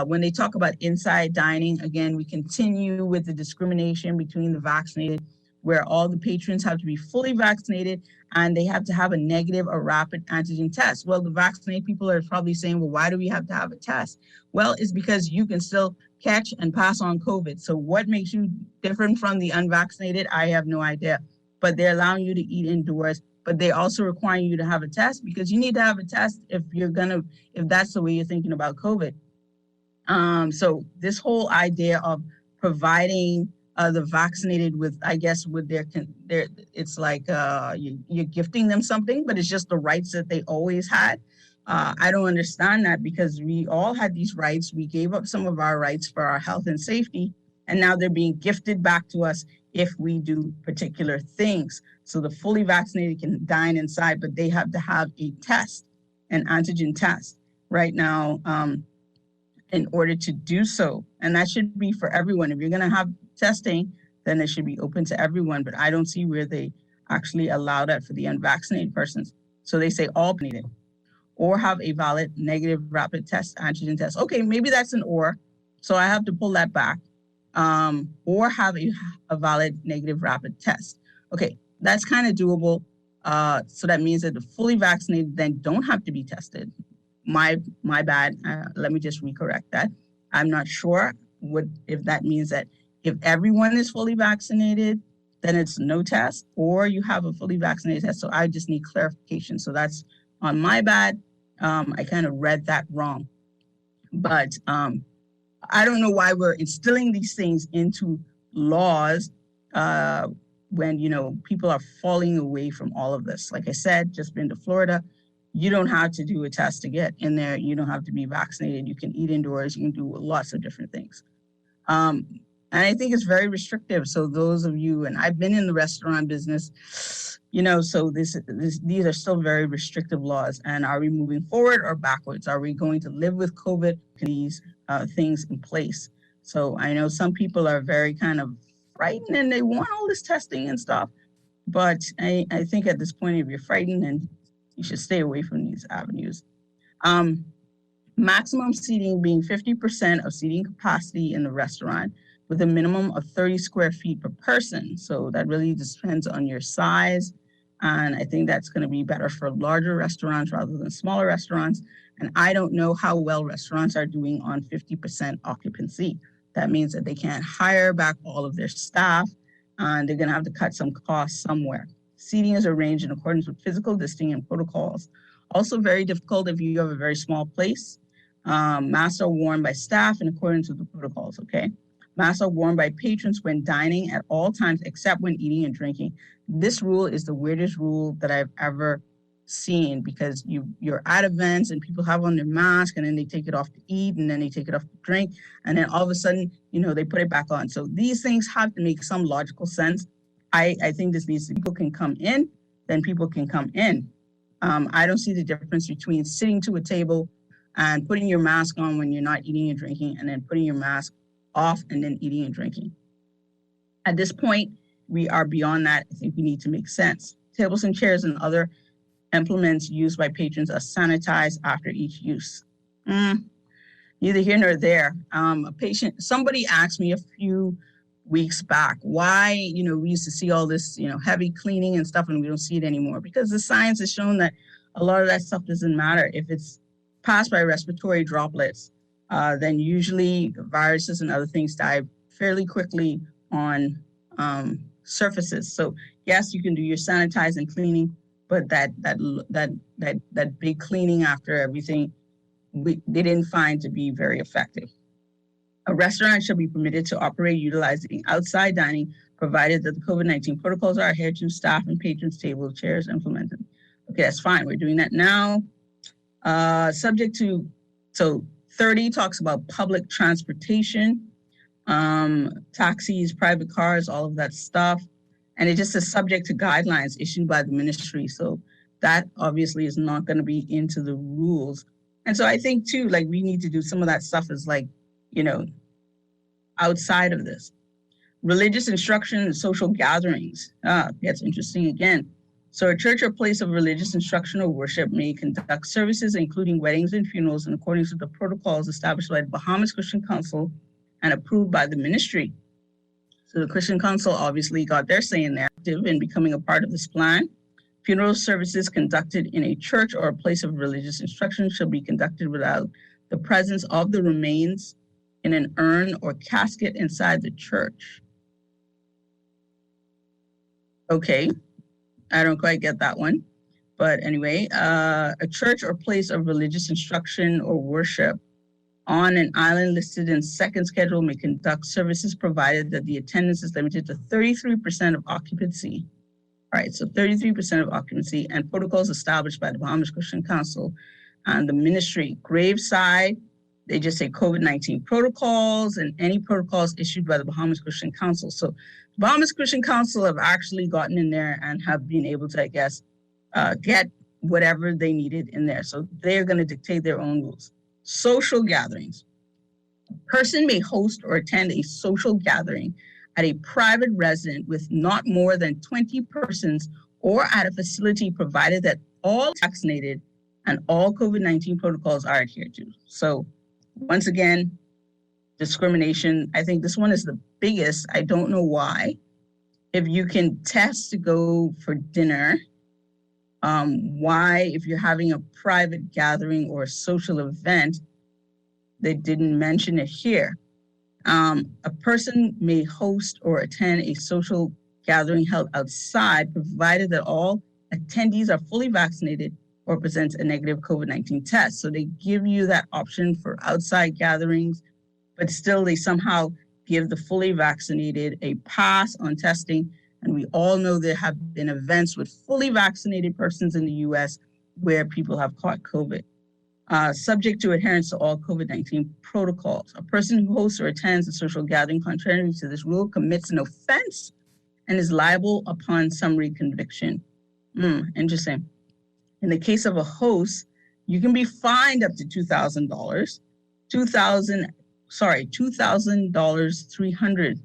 when they talk about inside dining, again, we continue with the discrimination between the vaccinated where all the patrons have to be fully vaccinated and they have to have a negative or rapid antigen test. Well, the vaccinated people are probably saying, well, why do we have to have a test? Well, it's because you can still catch and pass on COVID. So what makes you different from the unvaccinated? I have no idea. But they're allowing you to eat indoors, but they're also requiring you to have a test because you need to have a test if that's the way you're thinking about COVID. So this whole idea of providing the vaccinated with, I guess, with their it's like you're gifting them something, but it's just the rights that they always had. I don't understand that because we all had these rights. We gave up some of our rights for our health and safety, and now they're being gifted back to us if we do particular things. So the fully vaccinated can dine inside, but they have to have a test, an antigen test right now in order to do so. And that should be for everyone. If you're going to have testing, then it should be open to everyone. But I don't see where they actually allow that for the unvaccinated persons. So they say all needed or have a valid negative rapid test, antigen test. Okay, maybe that's an or. So I have to pull that back. Or have a valid negative rapid test. Okay, that's kind of doable. So that means that the fully vaccinated then don't have to be tested. My bad. Let me just recorrect that. I'm not sure if that means that if everyone is fully vaccinated, then it's no test, or you have a fully vaccinated test. So I just need clarification. So that's on my bad. I kind of read that wrong. But I don't know why we're instilling these things into laws when, people are falling away from all of this. Like I said, just been to Florida. You don't have to do a test to get in there. You don't have to be vaccinated. You can eat indoors. You can do lots of different things. And I think it's very restrictive. So those of you, and I've been in the restaurant business, so these are still very restrictive laws. And are we moving forward or backwards? Are we going to live with COVID, these things in place? So I know some people are very kind of frightened and they want all this testing and stuff. But I think at this point, if you're frightened, then you should stay away from these avenues. Maximum seating being 50% of seating capacity in the restaurant with a minimum of 30 square feet per person. So that really just depends on your size. And I think that's going to be better for larger restaurants rather than smaller restaurants. And I don't know how well restaurants are doing on 50% occupancy. That means that they can't hire back all of their staff and they're going to have to cut some costs somewhere. Seating is arranged in accordance with physical distancing and protocols. Also very difficult if you have a very small place. Masks are worn by staff in accordance with the protocols, okay? Masks are worn by patrons when dining at all times except when eating and drinking. This rule is the weirdest rule that I've ever seen because you're at events and people have on their mask and then they take it off to eat and then they take it off to drink and then all of a sudden, they put it back on. So these things have to make some logical sense. I think this means that people can come in, then people can come in. I don't see the difference between sitting to a table and putting your mask on when you're not eating and drinking and then putting your mask off and then eating and drinking. At this point, we are beyond that. I think we need to make sense. Tables and chairs and other implements used by patrons are sanitized after each use. Neither here nor there. Somebody asked me a few weeks back why, we used to see all this, heavy cleaning and stuff and we don't see it anymore because the science has shown that a lot of that stuff doesn't matter. If it's passed by respiratory droplets, then usually viruses and other things die fairly quickly on surfaces. So yes, you can do your sanitizing cleaning, but that big cleaning after everything, they didn't find to be very effective. A restaurant shall be permitted to operate utilizing outside dining, provided that the COVID-19 protocols are adhered to, staff and patrons, table, chairs implemented. Okay, that's fine. We're doing that now. Subject to, so 30 talks about public transportation, taxis, private cars, all of that stuff. And it just says subject to guidelines issued by the ministry. So that obviously is not going to be into the rules. And so I think too, we need to do some of that stuff as outside of this. Religious instruction and social gatherings. That's interesting again. So a church or place of religious instruction or worship may conduct services, including weddings and funerals, in accordance with the protocols established by the Bahamas Christian Council and approved by the ministry. So the Christian Council obviously got their say in there, active in becoming a part of this plan. Funeral services conducted in a church or a place of religious instruction shall be conducted without the presence of the remains in an urn or casket inside the church. Okay, I don't quite get that one. But anyway, a church or place of religious instruction or worship on an island listed in second schedule may conduct services provided that the attendance is limited to 33% of occupancy. All right, so 33% of occupancy and protocols established by the Bahamas Christian Council and the ministry. Graveside, they just say COVID-19 protocols and any protocols issued by the Bahamas Christian Council. So the Bahamas Christian Council have actually gotten in there and have been able to, I guess, get whatever they needed in there. So they're going to dictate their own rules. Social gatherings. A person may host or attend a social gathering at a private residence with not more than 20 persons or at a facility provided that all vaccinated and all COVID-19 protocols are adhered to. So once again, discrimination. I think this one is the biggest. I don't know why. If you can test to go for dinner, why, if you're having a private gathering or a social event, they didn't mention it here. A person may host or attend a social gathering held outside, provided that all attendees are fully vaccinated or present a negative COVID-19 test. So they give you that option for outside gatherings, but still they somehow give the fully vaccinated a pass on testing. And we all know there have been events with fully vaccinated persons in the US where people have caught COVID. Subject to adherence to all COVID-19 protocols. A person who hosts or attends a social gathering contrary to this rule commits an offense and is liable upon summary conviction. Interesting. In the case of a host, you can be fined up to $2,000, $300.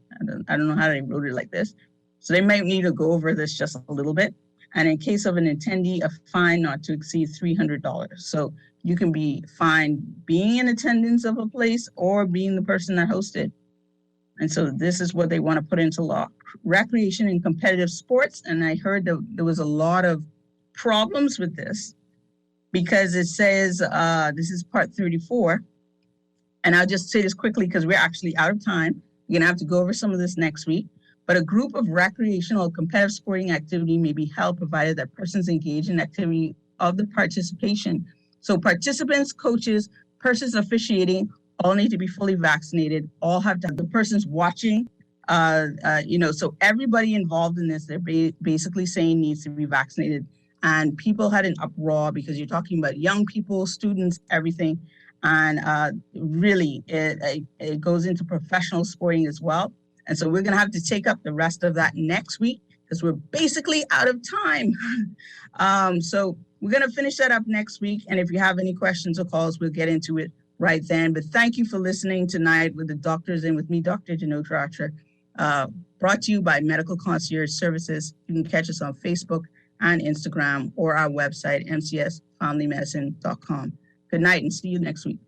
I don't know how they wrote it like this. So they might need to go over this just a little bit. And in case of an attendee, a fine not to exceed $300. So you can be fined being in attendance of a place or being the person that hosted. And so this is what they want to put into law. Recreation and competitive sports. And I heard that there was a lot of problems with this because it says, this is part 34. And I'll just say this quickly because we're actually out of time. We're going to have to go over some of this next week. But a group of recreational or competitive sporting activity may be held provided that persons engage in activity of the participation. So participants, coaches, persons officiating, all need to be fully vaccinated, all have to have the persons watching, so everybody involved in this, they're basically saying needs to be vaccinated. And people had an uproar because you're talking about young people, students, everything. And really, it goes into professional sporting as well. And so we're going to have to take up the rest of that next week because we're basically out of time. So we're going to finish that up next week. And if you have any questions or calls, we'll get into it right then. But thank you for listening tonight with the doctors and with me, Dr. Denotra Archer, brought to you by Medical Concierge Services. You can catch us on Facebook and Instagram or our website, mcsfamilymedicine.com. Good night and see you next week.